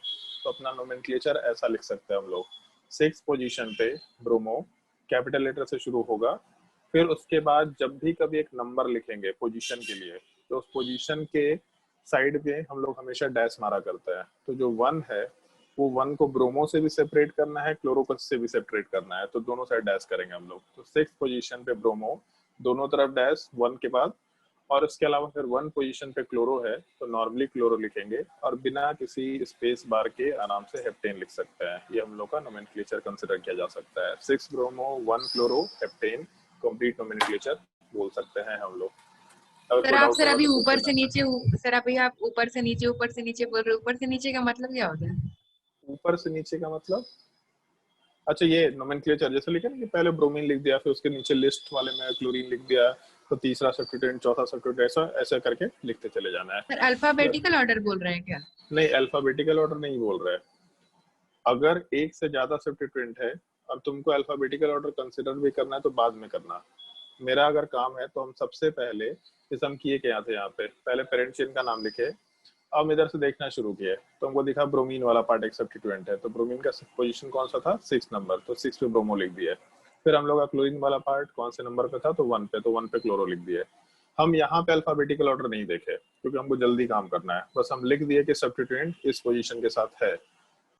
तो अपना नोमेनक्लेचर ऐसा लिख सकते हैं हम लोग, 6 पोजीशन पे ब्रोमो, कैपिटल लेटर से शुरू होगा, फिर उसके बाद जब भी कभी एक नंबर लिखेंगे पोजीशन के लिए, तो उस पोजीशन के साइड पे हम लोग हमेशा डैश मारा करते हैं। तो जो 1 है वो 1 को ब्रोमो से भी सेपरेट करना है, क्लोरो से भी सेपरेट करना है, तो दोनों साइड डैश करेंगे हम लोग। तो 6 पोजीशन पे ब्रोमो, दोनों तरफ डैश 1 के बाद, और इसके अलावा फिर 1 पोजीशन पे क्लोरो है, तो नॉर्मली क्लोरो लिखेंगे और बिना किसी स्पेस बार के आराम से हेप्टेन लिख सकते हैं। ये हम लोग का नोमेनक्लेचर कंसिडर किया जा सकता है। 6 bromo, 1 chloro, heptane, complete nomenclature बोल सकते हैं हम लोग। सर आप सर अभी ऊपर से नीचे, सर अभी आप ऊपर से नीचे बोल रहे हो, ऊपर से नीचे का मतलब क्या होता है? ऊपर से नीचे का मतलब, अच्छा ये नोमेनक्लेचर जैसे लिखे ना कि पहले ब्रोमीन लिख दिया, फिर उसके नीचे लिस्ट वाले में क्लोरीन लिख दिया, तो तीसरा सब्स्टिट्यूएंट, चौथा सब्स्टिट्यूएंट, ऐसा ऐसा करके लिखते चले जाना है। सर अल्फाबेटिकल ऑर्डर बोल रहे हैं क्या? नहीं, अल्फाबेटिकल ऑर्डर नहीं बोल रहे। अगर एक से ज्यादा सब्स्टिट्यूएंट है और तुमको अल्फाबेटिकल ऑर्डर कंसिडर भी करना है तो बाद में करना। मेरा अगर काम है तो हम सबसे पहले, जैसे हम किए क्या थे, यहाँ पे पहले पेरेंट चेन का नाम लिखे, अब इधर से देखना शुरू किया तो हमको दिखा ब्रोमीन वाला पार्ट एक सब्स्टिट्यूएंट है, तो ब्रोमीन का पोजीशन कौन सा था, 6 नंबर, तो 6 पे ब्रोमो लिख दिया। फिर हम लोग का क्लोरीन वाला पार्ट कौन से नंबर पे था, तो 1 पे, तो 1 पे क्लोरो लिख दिया। हम यहाँ पे अल्फाबेटिकल ऑर्डर नहीं देखे क्योंकि हमको जल्दी काम करना है, बस हम लिख दिए कि सब्स्टिट्यूएंट इस पोजीशन के साथ है।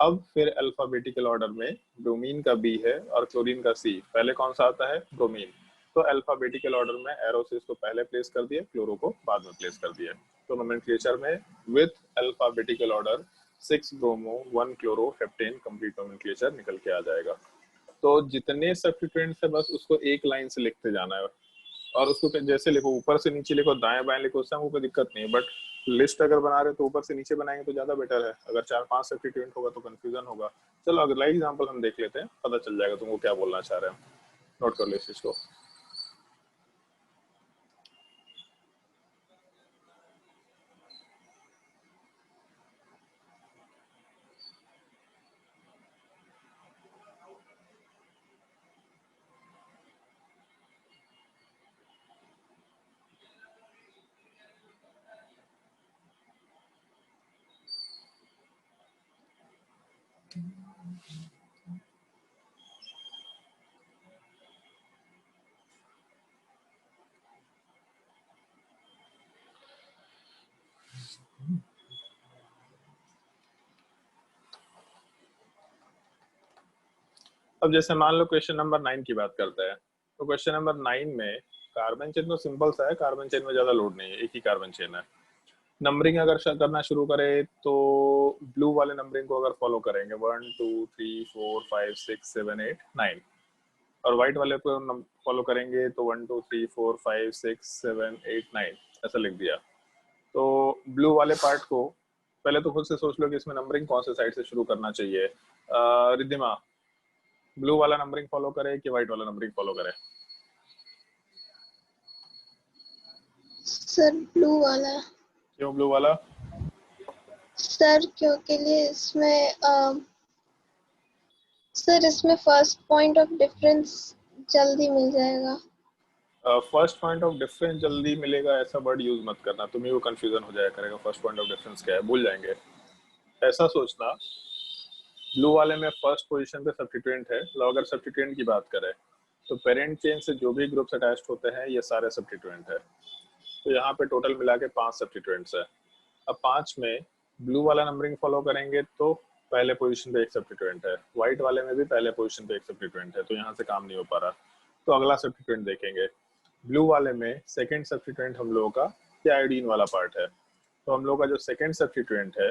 अब फिर अल्फाबेटिकल ऑर्डर में ब्रोमीन का बी है और क्लोरीन का सी, पहले कौन सा आता है, ब्रोमीन, तो अल्फाबेटिकल ऑर्डर में एरो से इसको पहले प्लेस कर दिए, क्लोरो को बाद में प्लेस कर दिए। तो नोमेनक्लेचर में with alphabetical order 6 bromo, 1 chloro, heptane, complete nomenclature निकल के आ जाएगा। तो जितने सब्स्टिट्यूएंट्स है बस उसको एक लाइन से लिखते जाना है, और उसको जैसे लिखो, ऊपर से नीचे लिखो, दाएं बाएं लिखो, उससे हमको कोई दिक्कत नहीं है, बट लिस्ट अगर बना रहे तो ऊपर से नीचे बनाएंगे तो ज्यादा बेटर है। अगर 4-5 सब्स्टिट्यूएंट होगा तो कंफ्यूजन होगा। चलो अगला एग्जांपल हम देख लेते हैं, पता चल जाएगा तुमको क्या बोलना चाह रहे हैं। नोट कर लो इस चीज को। अब जैसे मान लो क्वेश्चन नंबर 9 की बात करते हैं, तो क्वेश्चन नंबर 9 में कार्बन चेन तो सिंपल सा है, कार्बन चेन में ज्यादा लोड नहीं है, एक ही कार्बन चेन है। नंबरिंग अगर करना शुरू करें तो ब्लू वाले नंबरिंग को अगर फॉलो करेंगे 1 2 3 4 5 6 7 8 9, और व्हाइट वाले को फॉलो करेंगे तो 1 2 3 4 5 6 7 8 9, ऐसा लिख दिया। तो ब्लू वाले पार्ट को पहले तो खुद से सोच लो कि इसमें नंबरिंग कौन से साइड से शुरू करना चाहिए। रिद्धिमा, ब्लू वाला नंबरिंग फॉलो करे कि व्हाइट वाला नंबरिंग फॉलो करे? सर ब्लू वाला। क्यों ब्लू वाला? सर क्योंकि सर इसमें फर्स्ट पॉइंट ऑफ डिफरेंस जल्दी मिल जाएगा। फर्स्ट पॉइंट ऑफ डिफरेंस जल्दी मिलेगा ऐसा वर्ड यूज मत करना, तुम्हें वो कंफ्यूजन हो जाया करेगा। फर्स्ट पॉइंट ऑफ डिफरेंस क्या है भूल जाएंगे। ऐसा सोचना, ब्लू वाले में फर्स्ट पोजीशन पे सब्स्टिट्यूएंट है। लो अगर सब्स्टिट्यूएंट की बात करें तो पेरेंट चेन से जो भी ग्रुप्स अटैच्ड होते हैं ये सारे सब्स्टिट्यूएंट है। तो यहाँ पे टोटल मिला के 5 सब्स्टिट्यूएंट्स है। अब 5 में ब्लू वाला नंबरिंग फॉलो करेंगे तो पहले पोजीशन पे एक सब्स्टिट्यूएंट है, व्हाइट वाले में भी पहले पोजीशन पे एक सब्स्टिट्यूएंट है, तो यहाँ से काम नहीं हो पा रहा। तो अगला सब्स्टिट्यूएंट देखेंगे। ब्लू वाले में सेकेंड सब्स्टिट्यूएंट हम लोगों का ये आयोडीन वाला पार्ट है। तो हम लोग का जो सेकेंड सब्स्टिट्यूएंट है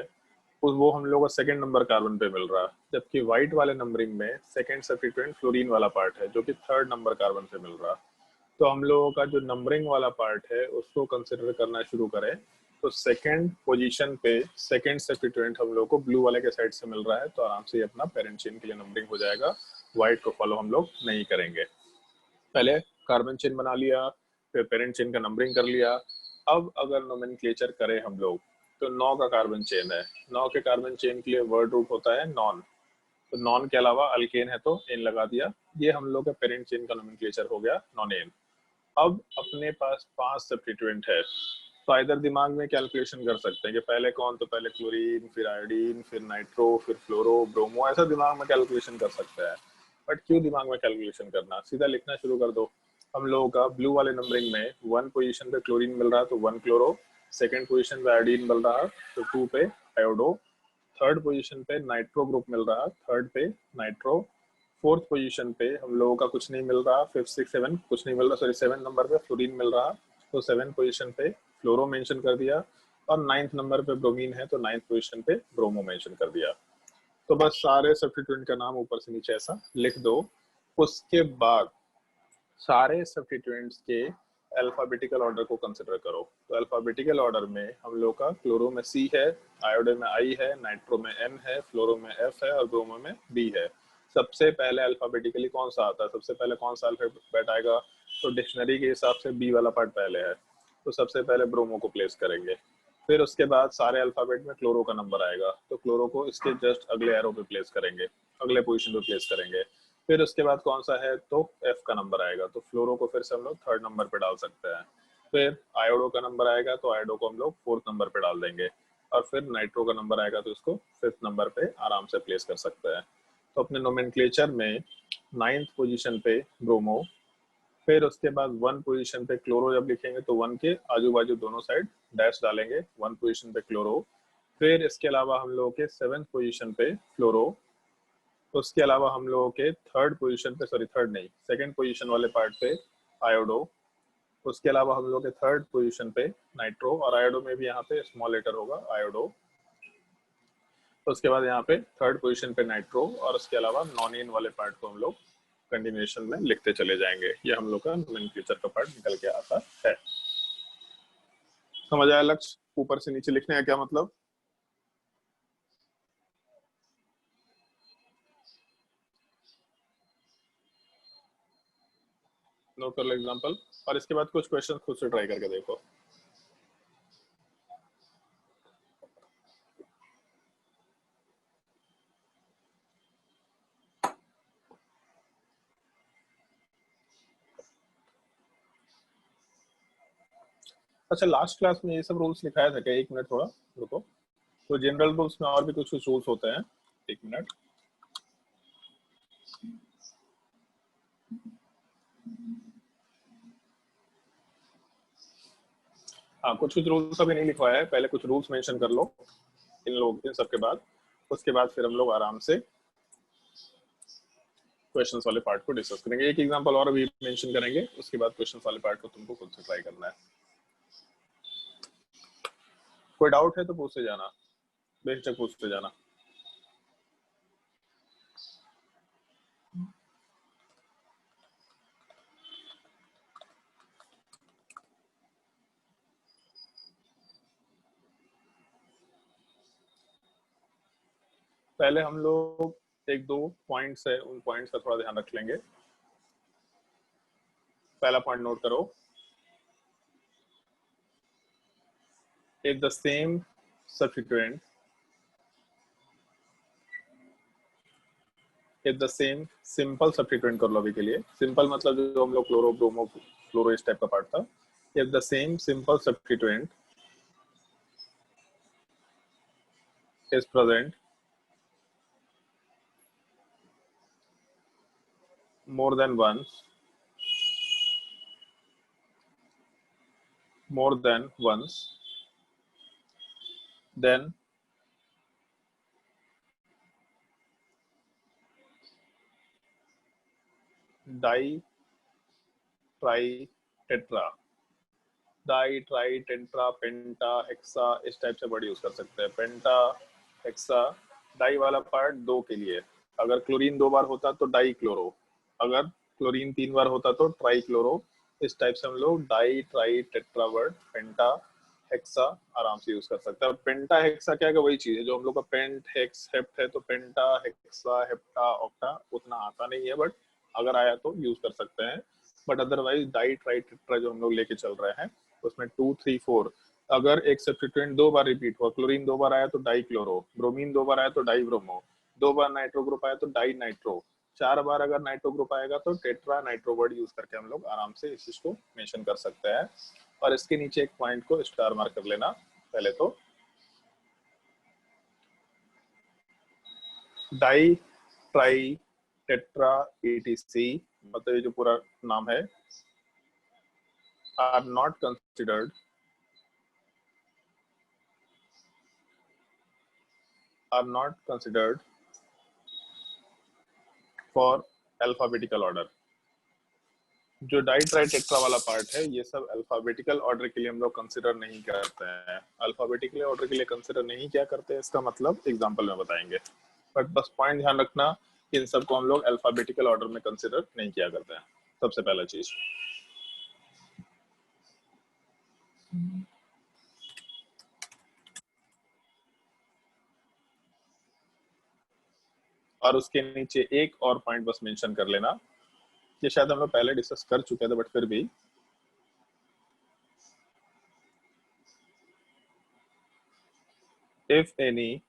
वो हम लोग को सेकेंड नंबर कार्बन पे मिल रहा है, जबकि व्हाइट वाले नंबरिंग में सेकेंड सब्स्टिट्यूएंट फ्लोरीन वाला पार्ट है जो कि थर्ड नंबर कार्बन पे मिल रहा है। तो हम लोगों का जो नंबरिंग वाला पार्ट है उसको कंसिडर करना शुरू करें तो सेकेंड पोजीशन पे सेकेंड सब्स्टिट्यूएंट हम लोग को ब्लू वाले के साइड से मिल रहा है, तो आराम से अपना पेरेंट चेन के लिए नंबरिंग हो जाएगा। व्हाइट को फॉलो हम लोग नहीं करेंगे। पहले कार्बन चेन बना लिया, फिर पेरेंट चेन का नंबरिंग कर लिया। अब अगर नोमेनक्लेचर करें हम लोग तो 9 का कार्बन चेन है। 9 के कार्बन चेन के लिए वर्ड रूट होता है नॉन। तो नॉन के अलावा अल्केन है तो एन लगा दिया। ये हम लोग का पेरेंट चेन का नोमेनक्लेचर हो गया नॉन एन। अब अपने पास 5 सब्स्टिट्यूएंट है, तो इधर दिमाग में कैलकुलेशन कर सकते हैं कि पहले कौन, तो पहले क्लोरीन, फिर आयोडीन, फिर नाइट्रो, फिर फ्लोरो, ब्रोमो, ऐसा दिमाग में कैलकुलेशन कर सकते हैं। बट क्यों दिमाग में कैलकुलेशन करना, सीधा लिखना शुरू कर दो। हम लोगों का ब्लू वाले नंबरिंग में 1 पोजीशन पे क्लोरीन मिल रहा है तो 1 क्लोरो, सेकेंड पोजीशन पे आयोडीन मिल रहा है तो 2 पे आयोडो, थर्ड पोजीशन पे नाइट्रो ग्रुप मिल रहा है, थर्ड पे नाइट्रो, फोर्थ पोजीशन पे हम लोगों का कुछ नहीं मिल रहा, 5, 6, 7 कुछ नहीं मिल रहा, सॉरी 7 नंबर पे फ्लोरीन मिल रहा तो 7 पोजीशन पे फ्लोरो मेंशन कर दिया, और 9th नंबर पे ब्रोमीन है तो 9th पोजीशन पे ब्रोमो मेंशन कर दिया। तो बस सारे सब्स्टिट्यूएंट का नाम ऊपर से नीचे ऐसा लिख दो। उसके बाद सारे सब्स्टिट्यूएंट्स के अल्फाबेटिकल ऑर्डर को कंसिडर करो। तो अल्फाबेटिकल ऑर्डर में हम लोग का क्लोरो में सी है, आयोडो में आई है, नाइट्रो में एन है, फ्लोरो में एफ है और ब्रोमो में बी है। सबसे पहले अल्फाबेटिकली कौन सा आता है, सबसे पहले कौन सा अल्फाबेट आएगा? तो डिक्शनरी के हिसाब से बी वाला पार्ट पहले है, तो सबसे पहले ब्रोमो को प्लेस करेंगे। फिर उसके बाद सारे अल्फाबेट में क्लोरो का नंबर आएगा तो क्लोरो को इसके जस्ट अगले एरो पे प्लेस करेंगे, अगले पोजीशन पे प्लेस करेंगे। फिर उसके बाद कौन सा है तो एफ का नंबर आएगा, तो फ्लोरो को फिर से हम लोग थर्ड नंबर पे डाल सकते हैं। फिर आयोडो का नंबर आएगा तो आयोडो को हम लोग फोर्थ नंबर पे डाल देंगे, और फिर नाइट्रो का नंबर आएगा तो इसको फिफ्थ नंबर पे आराम से प्लेस कर सकते हैं। तो अपने नोमेनक्लेचर में 9th पोजीशन पे ब्रोमो, फिर उसके बाद 1 पोजीशन पे क्लोरो जब लिखेंगे तो 1 के आजू बाजू दोनों साइड डैश डालेंगे, 1 पोजीशन पे क्लोरो। फिर इसके अलावा हम लोगों के 7th पोजीशन पे फ्लोरो, उसके अलावा हम लोगों के थर्ड पोजीशन पे, सॉरी थर्ड नहीं, सेकंड पोजीशन वाले पार्ट पे आयोडो, उसके अलावा हम लोग के थर्ड पोजीशन पे नाइट्रो, और आयोडो में भी यहाँ पे स्मॉल लेटर होगा आयोडो। उसके बाद यहाँ पे थर्ड पोजीशन पे नाइट्रो, और उसके अलावा नॉन एन वाले पार्ट को हम लोग कंटिन्यूएशन में लिखते चले जाएंगे। ये हम लोग का नोमेनक्लेचर का पार्ट निकल के आता है। समझ आया लक्ष्य? ऊपर से नीचे लिखने का क्या मतलब? नोट कर लो एग्जांपल, और इसके बाद कुछ क्वेश्चन खुद से ट्राई करके देखो। अच्छा, लास्ट क्लास में ये सब रूल्स लिखाया था क्या? एक मिनट थोड़ा रुको। तो जनरल रूल्स में और भी कुछ कुछ रूल्स होते हैं, एक मिनट। हाँ, कुछ कुछ रूल्स अभी नहीं लिखवाया है, पहले कुछ रूल्स मेंशन कर लो इन सब के बाद। उसके बाद फिर हम लोग आराम से क्वेश्चंस वाले पार्ट को डिस्कस करेंगे। एक एग्जांपल और अभी मेंशन करेंगे, उसके बाद क्वेश्चंस वाले पार्ट को तुमको खुद से ट्राई करना है। कोई डाउट है तो पूछते जाना, बेशक पूछते जाना। पहले हम लोग एक दो पॉइंट्स है, उन पॉइंट्स का थोड़ा ध्यान रख लेंगे। पहला पॉइंट नोट करो, if the same substituent, if the same simple substituent कर लो अभी के लिए, simple मतलब जो हम लोग क्लोरो ब्रोमो फ्लोरो इस टाइप का पार्ट था, if the same simple substituent is present more than once, then die tri tetra, die tri tetra penta hexa इस टाइप से वर्ड यूज कर सकते हैं। पेंटा हेक्सा, डाई वाला पार्ट दो के लिए, अगर क्लोरीन दो बार होता तो डाई क्लोरो, अगर क्लोरीन तीन बार होता तो ट्राई क्लोरो। इस टाइप से हम लोग डाई ट्राई टेट्रा वर्ड पेंटा हेक्सा आराम से यूज कर सकते हैं। और पेंटा हेक्सा क्या है, वही चीज है जो हम लोग का पेंट हेक्स हेप्ट है, तो पेंटा हेक्सा हेप्टा ऑक्टा उतना आता नहीं है, बट अगर आया तो यूज कर सकते हैं। But otherwise die tri tetra जो हम लोग लेके चल रहे हैं उसमें 2, 3, 4, अगर एक सब्स्टिट्यूएंट दो बार रिपीट हुआ, क्लोरीन दो बार आया तो डाई क्लोरो, ब्रोमीन दो बार आया तो डाई ब्रोमो, दो बार नाइट्रो ग्रुप आया तो डाई नाइट्रो, चार बार अगर नाइट्रो ग्रुप आएगा तो टेट्रा नाइट्रो वर्ड यूज करके हम लोग आराम से इस चीज को मेंशन कर सकते हैं। और इसके नीचे एक पॉइंट को स्टार मार्क कर लेना पहले तो, डाई ट्राई टेट्रा ETC मतलब ये जो पूरा नाम है, are not considered for alphabetical order। जो डाई ट्राई टेट्रा वाला पार्ट है ये सब अल्फाबेटिकल ऑर्डर के लिए हम लोग कंसिडर नहीं करते हैं। अल्फाबेटिकल ऑर्डर के लिए कंसिडर नहीं क्या करते हैं इसका मतलब एग्जांपल में बताएंगे, बट बस पॉइंट ध्यान रखना, इन सब को हम लोग अल्फाबेटिकल ऑर्डर में कंसिडर नहीं किया करते हैं। सबसे पहला चीज। और उसके नीचे एक और पॉइंट बस मेंशन कर लेना, ये शायद हम लोग पहले डिस्कस कर चुके थे बट फिर भी, if any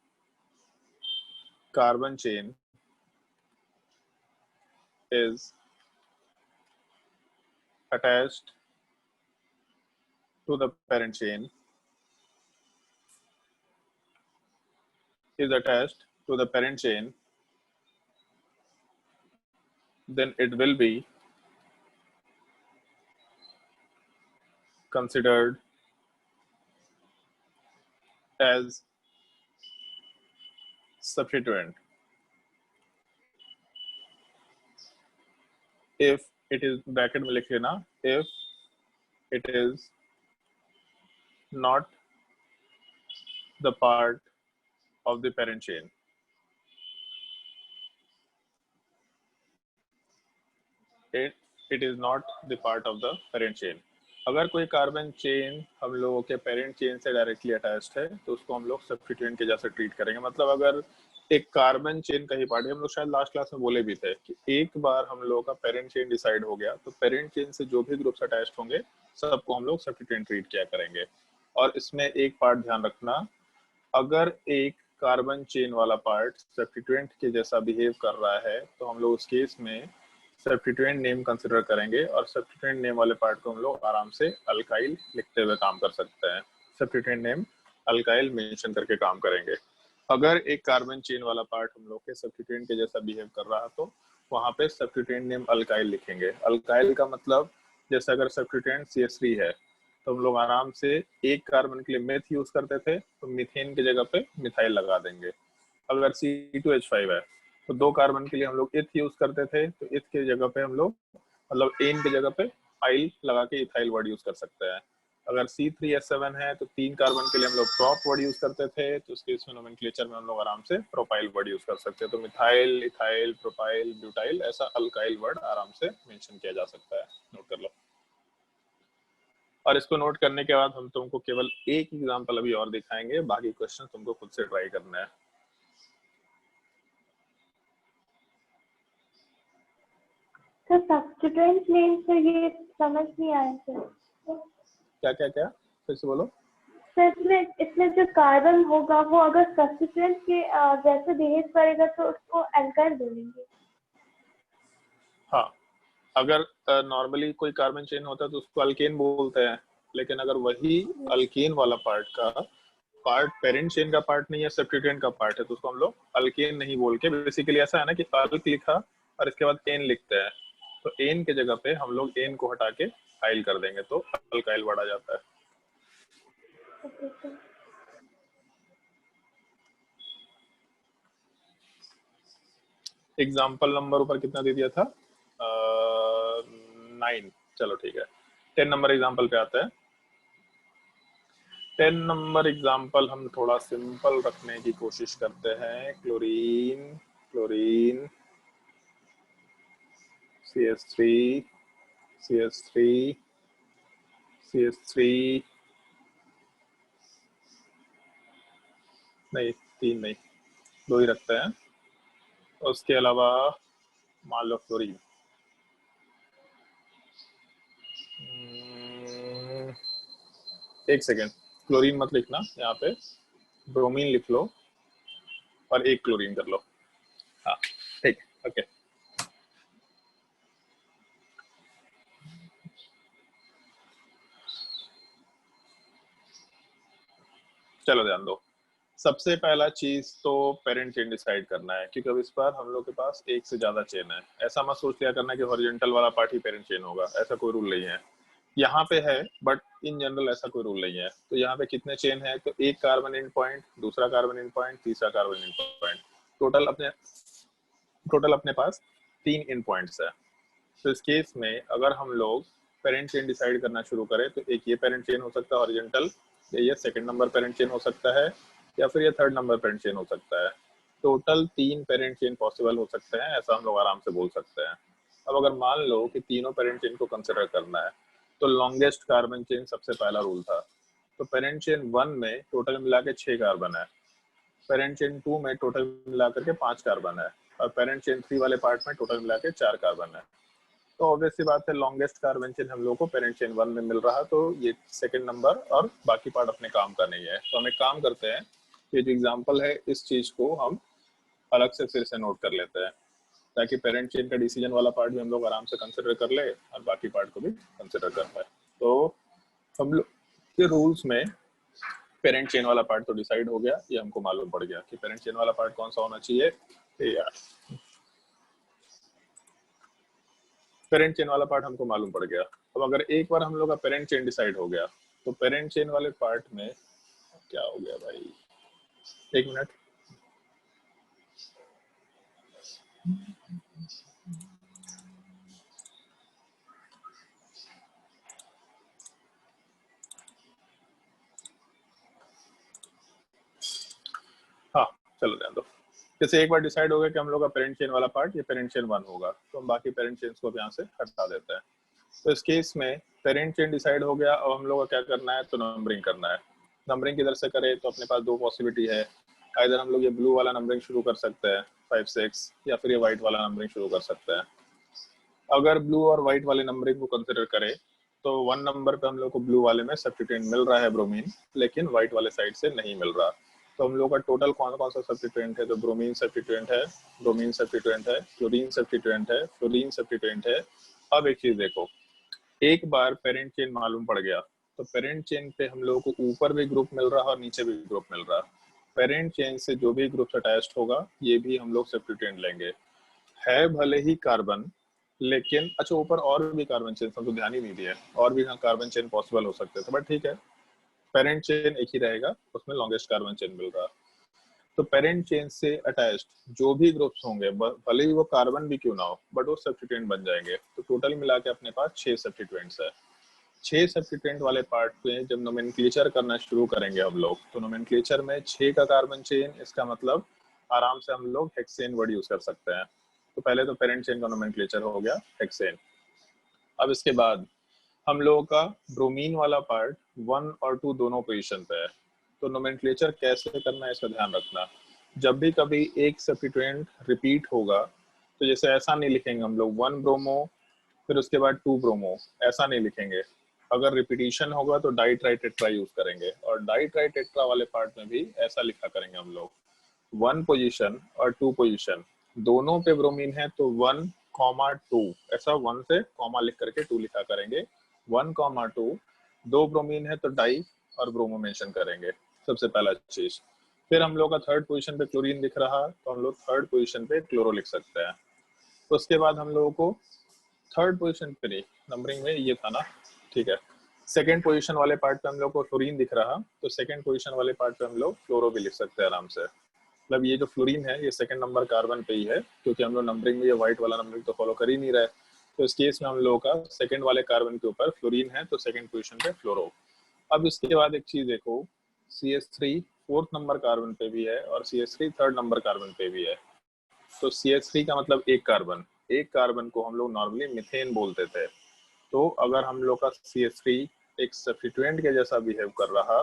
carbon chain is attached to the parent chain, then it will be considered as substituent if it is, bracket में लिख लेना, if it is not the part of the parent chain। It is not the part of the parent chain। अगर कोई carbon chain हम लोगों के parent chain से directly attached है तो उसको हम लोग सब्स्टिट्यूएंट के जैसे ट्रीट करेंगे। मतलब अगर एक कार्बन चेन का ही पार्ट है, हम लोग शायद लास्ट क्लास में बोले भी थे कि एक बार हम लोगों का पेरेंट चेन डिसाइड हो गया तो पेरेंट चेन से जो भी ग्रुप्स अटैच्ड होंगे सबको हम लोग सब्स्टिट्यूएंट ट्रीट किया करेंगे। और इसमें एक पार्ट ध्यान रखना, अगर एक कार्बन चेन वाला पार्ट सब्स्टिट्यूएंट के जैसा बिहेव कर रहा है तो हम लोग उस केस में सब्स्टिट्यूएंट नेम कंसिडर करेंगे और सब्स्टिट्यूएंट नेम वाले पार्ट को हम लोग आराम से अल्काइल लिखते हुए काम कर सकते हैं। सब्स्टिट्यूएंट नेम अल्काइल मेंशन करके काम करेंगे। अगर एक कार्बन चेन वाला पार्ट हम लोग के सब्स्टिट्यूएंट के जैसा बिहेव कर रहा है तो वहां पे सब्स्टिट्यूएंट नेम अल्काइल लिखेंगे। अल्काइल का मतलब जैसे अगर सब्स्टिट्यूएंट CH3 है तो हम लोग आराम से एक कार्बन के लिए मेथ यूज करते थे तो मीथेन की जगह पे मिथाइल लगा देंगे। अगर C2H5 है तो दो कार्बन के लिए हम लोग इथ यूज करते थे तो इथ की जगह पे हम लोग मतलब एन की जगह पे आइल लगा के इथाइल वर्ड यूज कर सकते हैं। अगर C3H7 है तो तीन कार्बन के लिए हम लोग प्रॉप वर्ड यूज करते थे तो उसके इसमें नोमेनक्लेचर में हम लोग आराम से प्रोपाइल वर्ड यूज कर सकते हैं। तो मिथाइल, इथाइल, प्रोपाइल, ब्यूटाइल ऐसा अल्काइल वर्ड आराम से मेंशन किया जा सकता है। नोट कर लो। और इसको नोट करने के बाद हम तुमको केवल एक एग्जांपल अभी और दिखाएंगे, बाकी क्वेश्चन तुमको खुद से ट्राई करना है। सर सब्स्टिट्यूएंट नेम से ये समझ नहीं आया सर। क्या क्या क्या फिर से बोलो। सर इसमें जो कार्बन होगा वो अगर सब्स्टिट्यूएंट के जैसे बिहेव करेगा तो उसको एल्काइल बोलेंगे। हाँ, अगर नॉर्मली कोई कार्बन चेन होता है तो उसको अल्केन बोलते हैं, लेकिन अगर वही अल्केन वाला पार्ट पेरेंट चेन का पार्ट नहीं है, सब्स्टिट्यूएंट का पार्ट है, तो उसको हम लोग अल्केन नहीं बोल के, बेसिकली ऐसा है ना कि अल्क लिखा और इसके बाद एन लिखते हैं, तो एन के जगह पे हम लोग एन को हटा के आइल कर देंगे तो अल्काइल वर्ड आ जाता है। Okay sir. एग्जाम्पल नंबर ऊपर कितना दे दिया था? 9। चलो ठीक है, 10 नंबर एग्जाम्पल पे आता है। 10 नंबर एग्जाम्पल हम थोड़ा सिंपल रखने की कोशिश करते हैं। क्लोरीन CH3 नहीं, 3 नहीं, 2 ही रखते हैं। उसके अलावा मान लो फ्लोरीन, एक सेकेंड, क्लोरीन मत लिखना यहाँ पे, ब्रोमीन लिख लो और एक क्लोरीन कर लो। हाँ ठीक, ओके। चलो ध्यान दो, सबसे पहला चीज तो पेरेंट चेन डिसाइड करना है, क्योंकि अब इस बार हम लोग के पास एक से ज्यादा चेन है। ऐसा मत सोच लिया करना कि हॉरिजॉन्टल वाला पार्ट ही पेरेंट चेन होगा, ऐसा कोई रूल नहीं है। यहाँ पे है बट इन जनरल ऐसा कोई रूल नहीं है। तो यहाँ पे कितने चेन है? तो एक कार्बन एंड पॉइंट, दूसरा कार्बन एंड पॉइंट, तीसरा कार्बन एंड पॉइंट, टोटल अपने पास 3 एंड पॉइंट्स है। तो इस केस में अगर हम लोग पेरेंट चेन डिसाइड करना शुरू करें तो एक ये पेरेंट चेन हो सकता है हॉरिजॉन्टल, या ये सेकंड नंबर पेरेंट चेन हो सकता है, या फिर ये थर्ड नंबर पेरेंट चेन हो सकता है। टोटल 3 पेरेंट चेन पॉसिबल हो सकते हैं, ऐसा हम लोग आराम से बोल सकते हैं। अब अगर मान लो कि तीनों पेरेंट चेन को कंसिडर करना है तो लॉन्गेस्ट कार्बन चेन सबसे पहला रूल था। तो पेरेंट चेन 1 में टोटल मिला के 6 कार्बन है, पेरेंट चेन 2 में टोटल मिला करके 5 कार्बन है, और पेरेंट चेन 3 वाले पार्ट में टोटल मिला के 4 कार्बन है। तो ऑब्वियस सी बात है लॉन्गेस्ट कार्बन चेन हम लोग को पेरेंट चेन 1 में मिल रहा, तो ये सेकंड नंबर और बाकी पार्ट अपने काम का नहीं है। तो हम एक काम करते हैं, ये जो एग्जांपल है इस चीज को हम अलग से फिर से नोट कर लेते हैं, ताकि पेरेंट चेन का डिसीजन वाला पार्ट भी हम लोग आराम से कंसिडर कर ले और बाकी पार्ट को भी कंसिडर कर पाए। तो हम लोग के रूल्स में पेरेंट चेन वाला पार्ट तो डिसाइड हो गया, ये हमको मालूम पड़ गया कि पेरेंट चेन वाला पार्ट कौन सा होना चाहिए। यार पेरेंट चेन वाला पार्ट हमको मालूम पड़ गया। अब अगर एक बार हम लोग का पेरेंट चेन डिसाइड हो गया तो पेरेंट चेन वाले पार्ट में क्या हो गया भाई, एक मिनट, हाँ चलो ध्यान दो। जैसे एक बार डिसाइड हो गया कि हम लोग का पेरेंट चेन वाला पार्ट ये पेरेंट चेन 1 होगा, तो हम बाकी पेरेंट चेन्स को यहाँ से हटा देते हैं। तो इस केस में पेरेंट चेन डिसाइड हो गया, अब हम लोग का क्या करना है, तो नंबरिंग करना है। नंबरिंग किधर से करें, तो अपने पास 2 पॉसिबिलिटी है, इधर हम लोग ये ब्लू वाला नंबरिंग शुरू कर सकते हैं 5 6, या फिर ये व्हाइट वाला नंबरिंग शुरू कर सकते हैं। अगर ब्लू और व्हाइट वाले नंबरिंग को कंसिडर करें तो 1 नंबर पे हम लोग को ब्लू वाले में सब्स्टिट्यूएंट मिल रहा है ब्रोमीन, लेकिन व्हाइट वाले साइड से नहीं मिल रहा। तो हम लोग का टोटल कौन कौन सा सब्स्टिट्यूएंट है, तो ब्रोमीन सब्स्टिट्यूएंट है, ब्रोमीन सब्स्टिट्यूएंट है, फ्लोरीन सब्स्टिट्यूएंट है, फ्लोरीन सब्स्टिट्यूएंट है। अब एक चीज देखो, एक बार पेरेंट चेन मालूम पड़ गया तो पेरेंट चेन पे हम लोगों को ऊपर भी ग्रुप मिल रहा और नीचे भी ग्रुप मिल रहा। पेरेंट चेन से जो भी ग्रुप अटैच्ड होगा ये भी हम लोग सब्स्टिट्यूएंट लेंगे, है भले ही कार्बन, लेकिन अच्छा ऊपर और भी कार्बन चेन हम तो ध्यान ही नहीं दिया, और भी कार्बन चेन पॉसिबल हो सकते थे, बट ठीक है पेरेंट चेन एक ही रहेगा, उसमें लॉन्गेस्ट कार्बन चेन मिल रहा। तो पेरेंट चेन से अटैच्ड जो भी ग्रुप्स होंगे भले ही वो कार्बन भी क्यों ना हो, बट वो सब्स्टिट्यूएंट बन जाएंगे। तो टोटल मिला के अपने पास 6 सब्स्टिट्यूएंट्स है। 6 सब्स्टिट्यूएंट वाले पार्ट पे जब नोमेनक्लेचर करना शुरू करेंगे हम लोग, तो नोमेनक्लेचर में 6 का कार्बन चेन, इसका मतलब आराम से हम लोग हेक्सेन वर्ड यूज कर सकते हैं। तो पहले तो पेरेंट चेन का नोमेनक्लेचर हो गया हेक्सेन। अब इसके बाद हम लोगों का ब्रोमीन वाला पार्ट 1 और 2 दोनों पोजीशन पे है। तो नोमेनक्लेचर कैसे करना है इसका ध्यान रखना। जब भी कभी एक सब्स्टिट्यूएंट रिपीट होगा तो जैसे ऐसा नहीं लिखेंगे हम लोग 1 ब्रोमो फिर उसके बाद 2 ब्रोमो, ऐसा नहीं लिखेंगे। अगर रिपीटिशन होगा तो डाई ट्राई टेट्रा यूज करेंगे, और डाई ट्राई टेट्रा वाले पार्ट में भी ऐसा लिखा करेंगे हम लोग, 1 पोजीशन और 2 पोजीशन दोनों पे ब्रोमीन है तो 1,2, ऐसा 1 से कॉमा लिख करके 2 लिखा करेंगे, 1,2, 2 ब्रोमीन है तो डाई और ब्रोमो मेंशन करेंगे, सबसे पहला चीज। फिर हम लोग का थर्ड पोजीशन पे क्लोरीन दिख रहा तो हम लोग थर्ड पोजीशन पे क्लोरो लिख सकते हैं। उसके बाद हम लोगों को थर्ड पोजीशन पे नहीं, नंबरिंग में ये था ना, ठीक है, सेकेंड पोजीशन वाले पार्ट पे हम लोग को फ्लोरीन दिख रहा तो सेकेंड पोजीशन वाले पार्ट पे हम लोग फ्लोरो भी लिख सकते हैं आराम से। मतलब ये जो फ्लोरीन है ये सेकंड नंबर कार्बन पे ही है, क्योंकि हम लोग नंबरिंग में ये व्हाइट वाला नंबरिंग तो फॉलो कर ही नहीं रहे, तो इस केस में हम लोगों का सेकंड वाले कार्बन के ऊपर फ्लोरीन है तो सेकंड पोजीशन पे फ्लोरो। अब इसके बाद एक चीज देखो, CH3 फोर्थ नंबर कार्बन पे भी है और CH3 थर्ड नंबर कार्बन पे भी है। तो CH3 का मतलब एक कार्बन को हम लोग नॉर्मली मीथेन बोलते थे। तो अगर हम लोग का CH3 एक सब्स्टिट्यूएंट के जैसा बिहेव कर रहा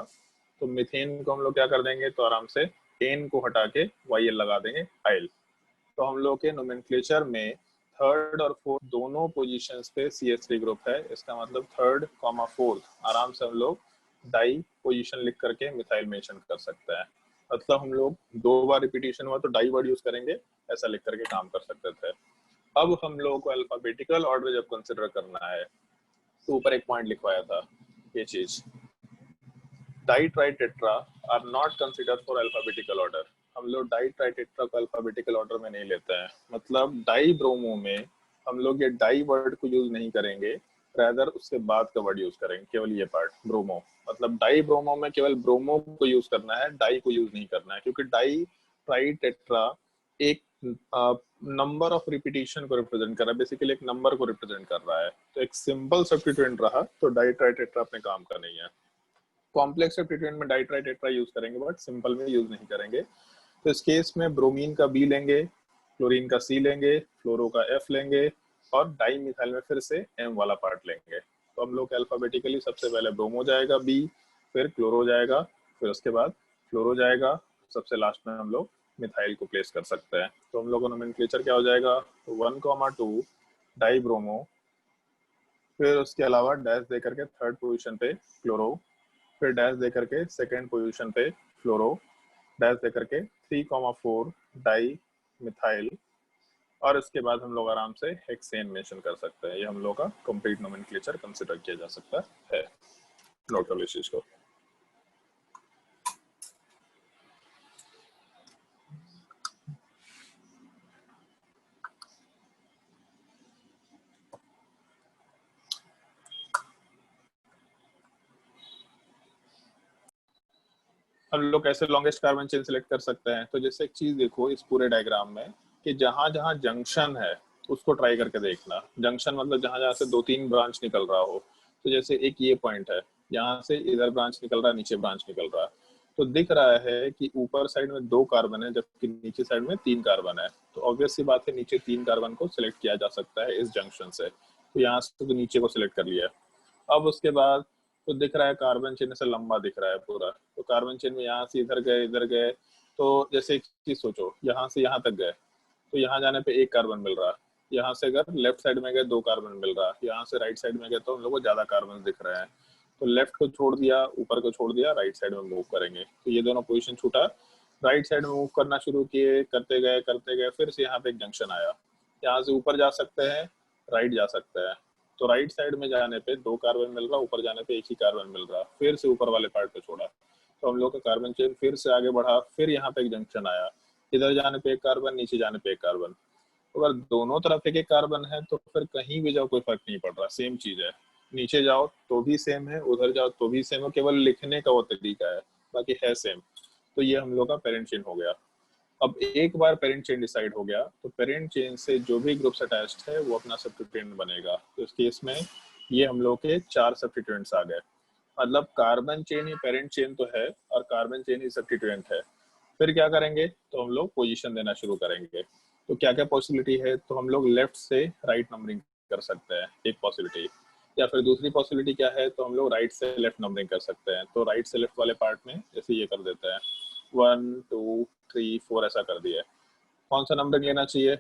तो मीथेन को हम लोग क्या कर देंगे, तो आराम से एन को हटा के YL लगा देंगे, आइल। तो हम लोग के नोमेनक्लेचर में थर्ड और फोर्थ दोनों पोजीशंस पे CH3 ग्रुप है, इसका मतलब थर्ड कॉमा फोर्थ आराम से हम लोग डाई पोजीशन लिख करके मिथाइल मेंशन कर सकते हैं। मतलब हम लोग 2 बार रिपीटिशन हुआ तो डाई वर्ड यूज करेंगे, ऐसा लिख करके काम कर सकते थे। अब हम लोगों को अल्फाबेटिकल ऑर्डर जब कंसिडर करना है तो ऊपर एक पॉइंट लिखवाया था, ये चीज, di tri tetra are not consider for alphabetical order. हम लोग डाई ट्राई टेट्रा को अल्फाबेटिकल ऑर्डर में नहीं लेते हैं, मतलब डाई ब्रोमो में हम लोग ये डाई वर्ड को यूज नहीं करेंगे, रादर उसके बाद का वर्ड यूज करेंगे, केवल ये पार्ट ब्रोमो। मतलब डाई ब्रोमो में केवल ब्रोमो को यूज करना है, डाई को यूज नहीं करना है, क्योंकि डाई ट्राई टेट्रा एक नंबर ऑफ रिपीटिशन को रिप्रेजेंट कर रहा है, बेसिकली एक नंबर को रिप्रेजेंट कर रहा है। तो एक सिंपल सब्स्टिट्यूएंट रहा तो डाई ट्राई टेट्रा अपने काम का नहीं है। कॉम्प्लेक्स सब्स्टिट्यूएंट में डाई ट्राई टेट्रा यूज करेंगे बट सिंपल में यूज नहीं करेंगे। तो इस केस में ब्रोमीन का B लेंगे, क्लोरीन का C लेंगे, फ्लोरो का F लेंगे और डाई मिथाइल में फिर से M वाला पार्ट लेंगे। तो हम लोग अल्फाबेटिकली सबसे पहले ब्रोमो जाएगा B, फिर क्लोरो जाएगा, फिर उसके बाद फ्लोरो जाएगा, सबसे लास्ट में हम लोग मिथाइल को प्लेस कर सकते हैं। तो हम लोग का नोमेनक्लेचर क्या हो जाएगा, 1,2 डाई ब्रोमो, फिर उसके अलावा डैश दे करके थर्ड पोजीशन पे क्लोरो, फिर डैश दे करके सेकेंड पोजीशन पे फ्लोरो, डैश दे करके 3,4 डाई मिथाइल, और इसके बाद हम लोग आराम से हेक्सेन मेंशन कर सकते हैं। ये हम लोग का कंप्लीट नोमेनक्लेचर कंसिडर किया जा सकता है। नोट कर लो इस चीज को। हम लोग कैसे लॉन्गेस्ट कार्बन चेन सिलेक्ट कर सकते हैं, तो जैसे एक चीज देखो इस पूरे डायग्राम में कि जहां जहां जंक्शन है उसको ट्राई करके देखना। जंक्शन मतलब जहां जहां से 2-3 ब्रांच निकल रहा हो। तो जैसे एक ये पॉइंट है, यहाँ से इधर ब्रांच निकल रहा है, नीचे ब्रांच निकल रहा है, तो दिख रहा है कि ऊपर साइड में 2 कार्बन है जबकि नीचे साइड में 3 कार्बन है। तो ऑब्वियस सी बात है नीचे 3 कार्बन को सिलेक्ट किया जा सकता है इस जंक्शन से। तो यहाँ से तो नीचे को सिलेक्ट कर लिया। अब उसके बाद तो दिख रहा है कार्बन चेन से लंबा दिख रहा है पूरा, तो कार्बन चेन में यहाँ से इधर गए, तो जैसे एक चीज सोचो, यहाँ से यहाँ तक गए तो यहाँ जाने पे 1 कार्बन मिल रहा है, यहाँ से अगर लेफ्ट साइड में गए 2 कार्बन मिल रहा है, यहाँ से राइट साइड में गए तो हम लोग को ज्यादा कार्बन दिख रहे हैं। तो लेफ्ट को छोड़ दिया, ऊपर को छोड़ दिया, राइट साइड में मूव करेंगे तो ये दोनों पोजिशन छूटा, राइट साइड में मूव करना शुरू किए, करते गए, फिर से यहाँ पे एक जंक्शन आया, यहाँ से ऊपर जा सकते हैं, राइट जा सकते हैं। तो राइट साइड में जाने पे 2 कार्बन मिल रहा, ऊपर जाने पे 1 ही कार्बन मिल रहा, फिर से ऊपर वाले पार्ट पे छोड़ा तो हम लोग का कार्बन चेन फिर से आगे बढ़ा, फिर यहाँ पे एक जंक्शन आया, इधर जाने पे 1 कार्बन, नीचे जाने पे 1 कार्बन। अगर दोनों तरफ 1-1 कार्बन है तो फिर कहीं भी जाओ कोई फर्क नहीं पड़ रहा, सेम चीज है। नीचे जाओ तो भी सेम है, उधर जाओ तो भी सेम है, केवल लिखने का वो तरीका है, बाकी है सेम। तो ये हम लोग का पेरेंट चेन हो गया। अब एक बार पेरेंट चेन डिसाइड हो गया तो पेरेंट चेन से जो भी ग्रुप्स अटैच्ड है वो अपना सब्स्टिट्यूएंट बनेगा। तो इस केस में ये हम लोग के 4 सब्स्टिट्यूएंट्स आ गए, मतलब कार्बन चेन ही पेरेंट चेन तो है और कार्बन चेन ही सब्स्टिट्यूएंट है। फिर क्या करेंगे, तो हम लोग पोजीशन देना शुरू करेंगे। तो क्या क्या पॉसिबिलिटी है, तो हम लोग लेफ्ट से राइट नंबरिंग कर सकते हैं, एक पॉसिबिलिटी, या फिर दूसरी पॉसिबिलिटी क्या है, तो हम लोग राइट से लेफ्ट नंबरिंग कर सकते हैं। तो राइट से लेफ्ट वाले पार्ट में जैसे ये कर देते हैं 1 2 3 4 ऐसा कर दिया। कौन सा नंबरिंग लेना चाहिए,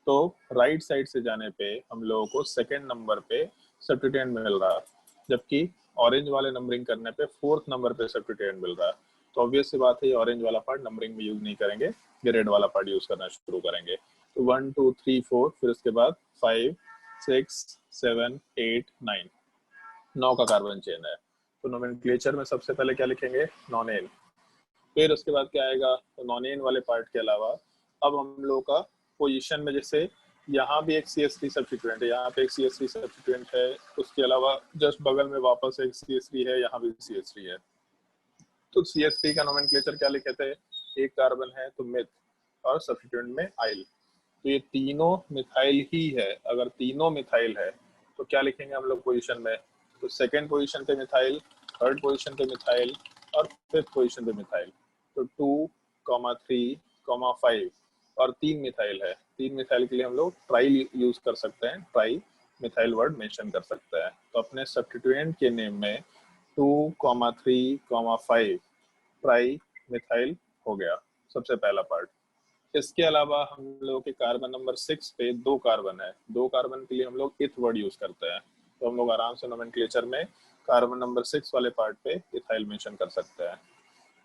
तो राइट साइड से जाने पे हम लोगों को सेकंड नंबर पे सब्स्टिट्यूएंट मिल रहा है, जबकि ऑरेंज वाले नंबरिंग करने पे फोर्थ नंबर पे सब्स्टिट्यूएंट मिल रहा है। तो ऑब्वियस सी बात है, ये ऑरेंज वाला पार्ट नंबरिंग में यूज नहीं करेंगे, ये रेड वाला पार्ट यूज करना शुरू करेंगे। तो 1 2 3 4, फिर उसके बाद 5 6 7 8 9, 9 का कार्बन चेन है। तो नोमेनक्लेचर में सबसे पहले क्या लिखेंगे, नॉनेन। फिर उसके बाद क्या आएगा, तो नॉनेन वाले पार्ट के अलावा अब हम लोग का पोजीशन में, जैसे यहाँ भी एक CH3 सब्स्टिट्यूएंट है, यहाँ पे एक CH3 सब्स्टिट्यूएंट है, उसके अलावा जस्ट बगल में वापस एक CH3 है, यहाँ भी CH3 है। तो CH3 का नोमेनक्लेचर क्या लिखे थे, एक कार्बन है तो मिथ और सब्स्टिट्यूएंट में आइल। तो ये तीनों मिथाइल ही है। अगर तीनों मिथाइल है तो क्या लिखेंगे हम लोग पोजीशन में, तो सेकंड पोजीशन पे मिथाइल, थर्ड पोजीशन पे मिथाइल और फिफ्थ पोजीशन पे मिथाइल। तो 2, 3, 5 और 3 मिथाइल है। 3 मिथाइल के लिए हम लोग ट्राई यूज कर सकते हैं, ट्राई मिथाइल वर्ड मेंशन कर सकते हैं। तो अपने सब्स्टिट्यूएंट के नेम में 2, 3, 5 ट्राई मिथाइल हो गया सबसे पहला पार्ट। इसके अलावा हम लोग के कार्बन नंबर 6 पे 2 कार्बन है, 2 कार्बन के लिए हम लोग इथ वर्ड यूज करते हैं। तो हम लोग आराम से नोमेनक्लेचर में कार्बन नंबर 6 वाले पार्ट पे इथाइल मेंशन कर सकते हैं।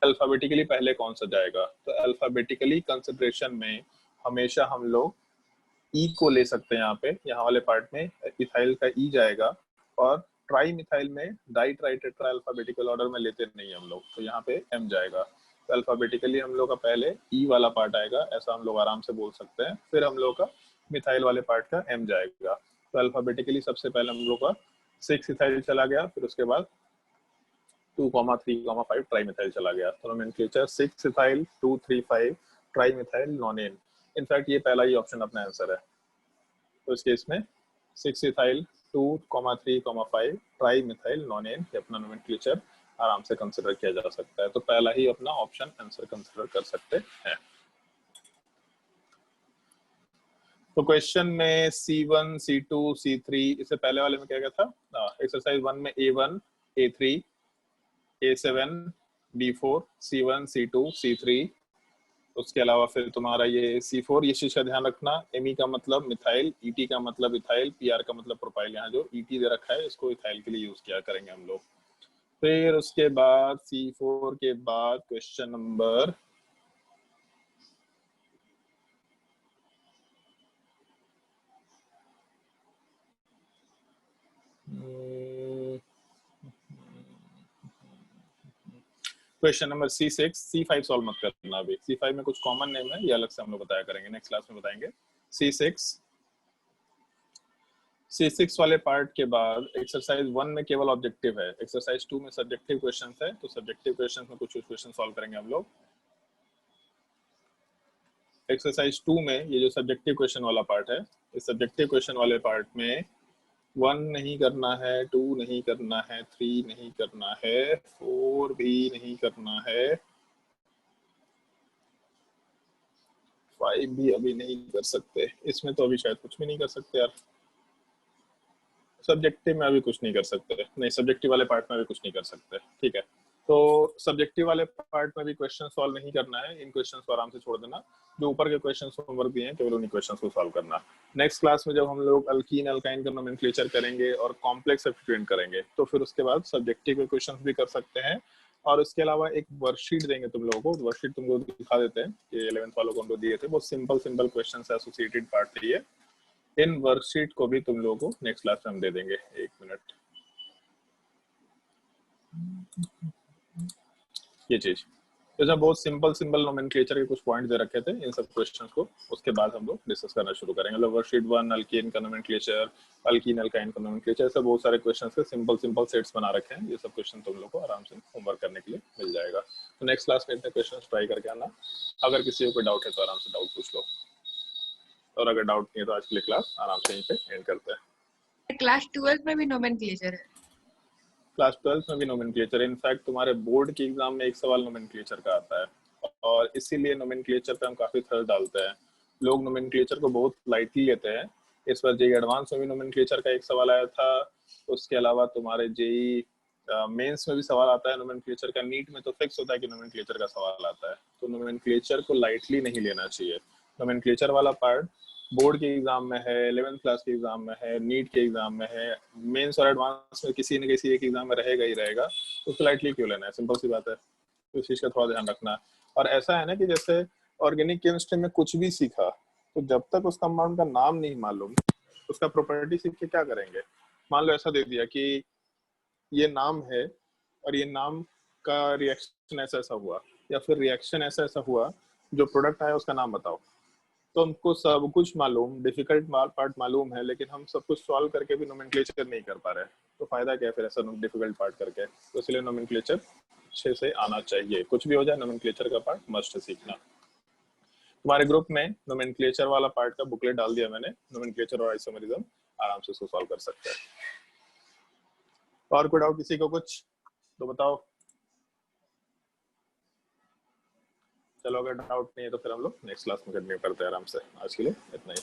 अल्फाबेटिकली पहले कौन सा जाएगा, तो अल्फाबेटिकली कंसिडरेशन में हमेशा हम लोग ई को ले सकते हैं। यहाँ वाले पार्ट में इथाइल का ई जाएगा, और ट्राई मिथाइल में die tri tetra alphabetical order में लेते नहीं हम लोग, तो यहाँ पे एम जाएगा। तो अल्फाबेटिकली हम लोग का पहले ई वाला पार्ट आएगा, ऐसा हम लोग आराम से बोल सकते हैं। फिर हम लोग का मिथाइल वाले पार्ट का एम जाएगा। तो अल्फाबेटिकली सबसे पहले हम लोग का 6 इथाइल चला गया, फिर उसके बाद 2, 3, 5 ट्राई मिथाइल चला गया। तो nomenclature 6 ethyl 2, 3, 5 tri methyl nonane. In fact ये पहला ही ऑप्शन अपना आंसर है। तो इस केस में 6 इथाइल 2, 3, 5 ट्राई मिथाइल नॉनेन ये अपना नोमेनक्लेचर आराम से कंसिडर किया जा सकता है। तो पहला ही अपना ऑप्शन आंसर कंसिडर कर सकते हैं। तो क्वेश्चन में C1, C2, C3, इससे पहले वाले में क्या क्या था, एक्सरसाइज 1 में A1, A3, A7, B4, C1, C2, C3। उसके अलावा फिर तुम्हारा ये C4, ये चीज का ध्यान रखना, Me का मतलब मिथाइल, ET का मतलब इथाइल, PR का मतलब प्रोपाइल। यहाँ जो ET दे रखा है इसको इथाइल के लिए यूज किया करेंगे हम लोग। फिर उसके बाद C4 के बाद question number question number C6, C5 solve मत करना अभी। C5 में कुछ कॉमन नेम है, ये अलग से हम लोग बताया करेंगे, नेक्स्ट क्लास में बताएंगे। C6 वाले पार्ट के बाद एक्सरसाइज 1 में केवल ऑब्जेक्टिव है, एक्सरसाइज 2 में सब्जेक्टिव क्वेश्चंस है। तो सब्जेक्टिव क्वेश्चंस में कुछ क्वेश्चन सॉल्व करेंगे हम लोग। एक्सरसाइज 2 में ये जो सब्जेक्टिव क्वेश्चन वाला पार्ट है, इस सब्जेक्टिव क्वेश्चन वाले पार्ट में 1 नहीं करना है, 2 नहीं करना है, 3 नहीं करना है, 4 भी नहीं करना है, 5 भी अभी नहीं कर सकते। इसमें तो अभी शायद कुछ भी नहीं कर सकते यार, सब्जेक्टिव में अभी कुछ नहीं कर सकते, नहीं सब्जेक्टिव वाले पार्ट में भी कुछ नहीं कर सकते, ठीक है। तो सब्जेक्टिव वाले पार्ट में भी क्वेश्चन सॉल्व नहीं करना है, इन क्वेश्चंस को आराम से छोड़ देना। जो ऊपर के क्वेश्चंस होमवर्क दिए हैं केवल उन्हीं क्वेश्चंस को सॉल्व करना। नेक्स्ट क्लास में जब हम लोग अल्कीन अल्काइन का नोमेनक्लेचर करेंगे और कॉम्प्लेक्स सब्स्टिट्यूएंट करेंगे, तो फिर उसके बाद सब्जेक्टिव के क्वेश्चंस भी कर सकते हैं। और इसके अलावा एक वर्कशीट देंगे तुम लोगों को, वर्कशीट तुमको दिखा देते हैं, ये 11th वालों को हम लोग दिए थे, बहुत सिंपल क्वेश्चन एसोसिएटेड पार्ट थी ये। इन वर्कशीट को भी तुम लोगों को नेक्स्ट क्लास में हम दे देंगे। 1 मिनट, ये चीज जैसा बहुत सिंपल नोमेनक्लेचर के कुछ पॉइंट दे रखे थे, इन सब क्वेश्चंस को उसके बाद हम लोग डिस्कस करना शुरू करेंगे। मतलब वर्कशीट 1 अल्कीन का नोमेनक्लेचर, अल्कीन अल्काइन का नोमेनक्लेचर, ऐसे बहुत सारे क्वेश्चंस के सिंपल सेट्स बना रखे हैं। ये सब क्वेश्चन तुम लोग को आराम से होमवर्क करने के लिए मिल जाएगा। तो नेक्स्ट क्लास में इतने क्वेश्चन ट्राई करके आना। अगर किसी को कोई डाउट है तो आराम से डाउट पूछ लो, और अगर डाउट नहीं है तो आज के लिए क्लास आराम से यहीं पे एंड करते हैं। क्लास 12 में भी नोमेनक्लेचर है? क्लास 12 में भी नोमेनक्लेचर है। इनफैक्ट तुम्हारे बोर्ड के एग्जाम में एक सवाल नोमेनक्लेचर का आता है, और इसीलिए नोमेनक्लेचर पे हम काफी थर्स डालते हैं। लोग नोमेनक्लेचर को बहुत लाइटली लेते हैं। इस बार जेई एडवांस में भी नोमेनक्लेचर का एक सवाल आया था। उसके अलावा तुम्हारे जेई मेंस में भी सवाल आता है नोमेनक्लेचर का। नीट में तो फिक्स होता है कि नोमेनक्लेचर का सवाल आता है। तो नोमेनक्लेचर को लाइटली नहीं लेना चाहिए। नोमेनक्लेचर वाला पार्ट बोर्ड के एग्जाम में है, 11th क्लास के एग्जाम में है, नीट के एग्जाम में है, मेंस और एडवांस में किसी न किसी एक एग्जाम में रहेगा ही रहेगा, तो उसको लाइटली क्यों लेना है? सिंपल सी बात है, तो इस चीज का थोड़ा ध्यान रखना। और ऐसा है ना कि जैसे ऑर्गेनिक केमिस्ट्री में कुछ भी सीखा, तो जब तक उस कंपाउंड का नाम नहीं मालूम, उसका प्रॉपर्टी सीख के क्या करेंगे? मान लो ऐसा दे दिया कि ये नाम है और ये नाम का रिएक्शन ऐसा ऐसा हुआ, या फिर रिएक्शन ऐसा ऐसा हुआ, जो प्रोडक्ट आया उसका नाम बताओ। तो हमको सब कुछ मालूम, डिफिकल्ट पार्ट मालूम है, लेकिन हम सब कुछ सॉल्व करके भी नोमेनक्लेचर नहीं कर पा रहे, तो फायदा क्या है फिर ऐसा डिफिकल्ट पार्ट करके? तो इसलिए नोमेनक्लेचर अच्छे से आना चाहिए, कुछ भी हो जाए नोमेनक्लेचर का पार्ट मस्ट सीखना। तुम्हारे ग्रुप में नोमेनक्लेचर वाला पार्ट का बुकलेट डाल दिया मैंने, नोमेनक्लेचर और आइसोमेरिज्म, आराम से उसको सॉल्व कर सकते हैं। और कोई डाउट किसी को कुछ तो बताओ। चलो अगर डाउट नहीं है तो फिर हम लोग नेक्स्ट क्लास में कंटिन्यू करते हैं आराम से। आज के लिए इतना ही।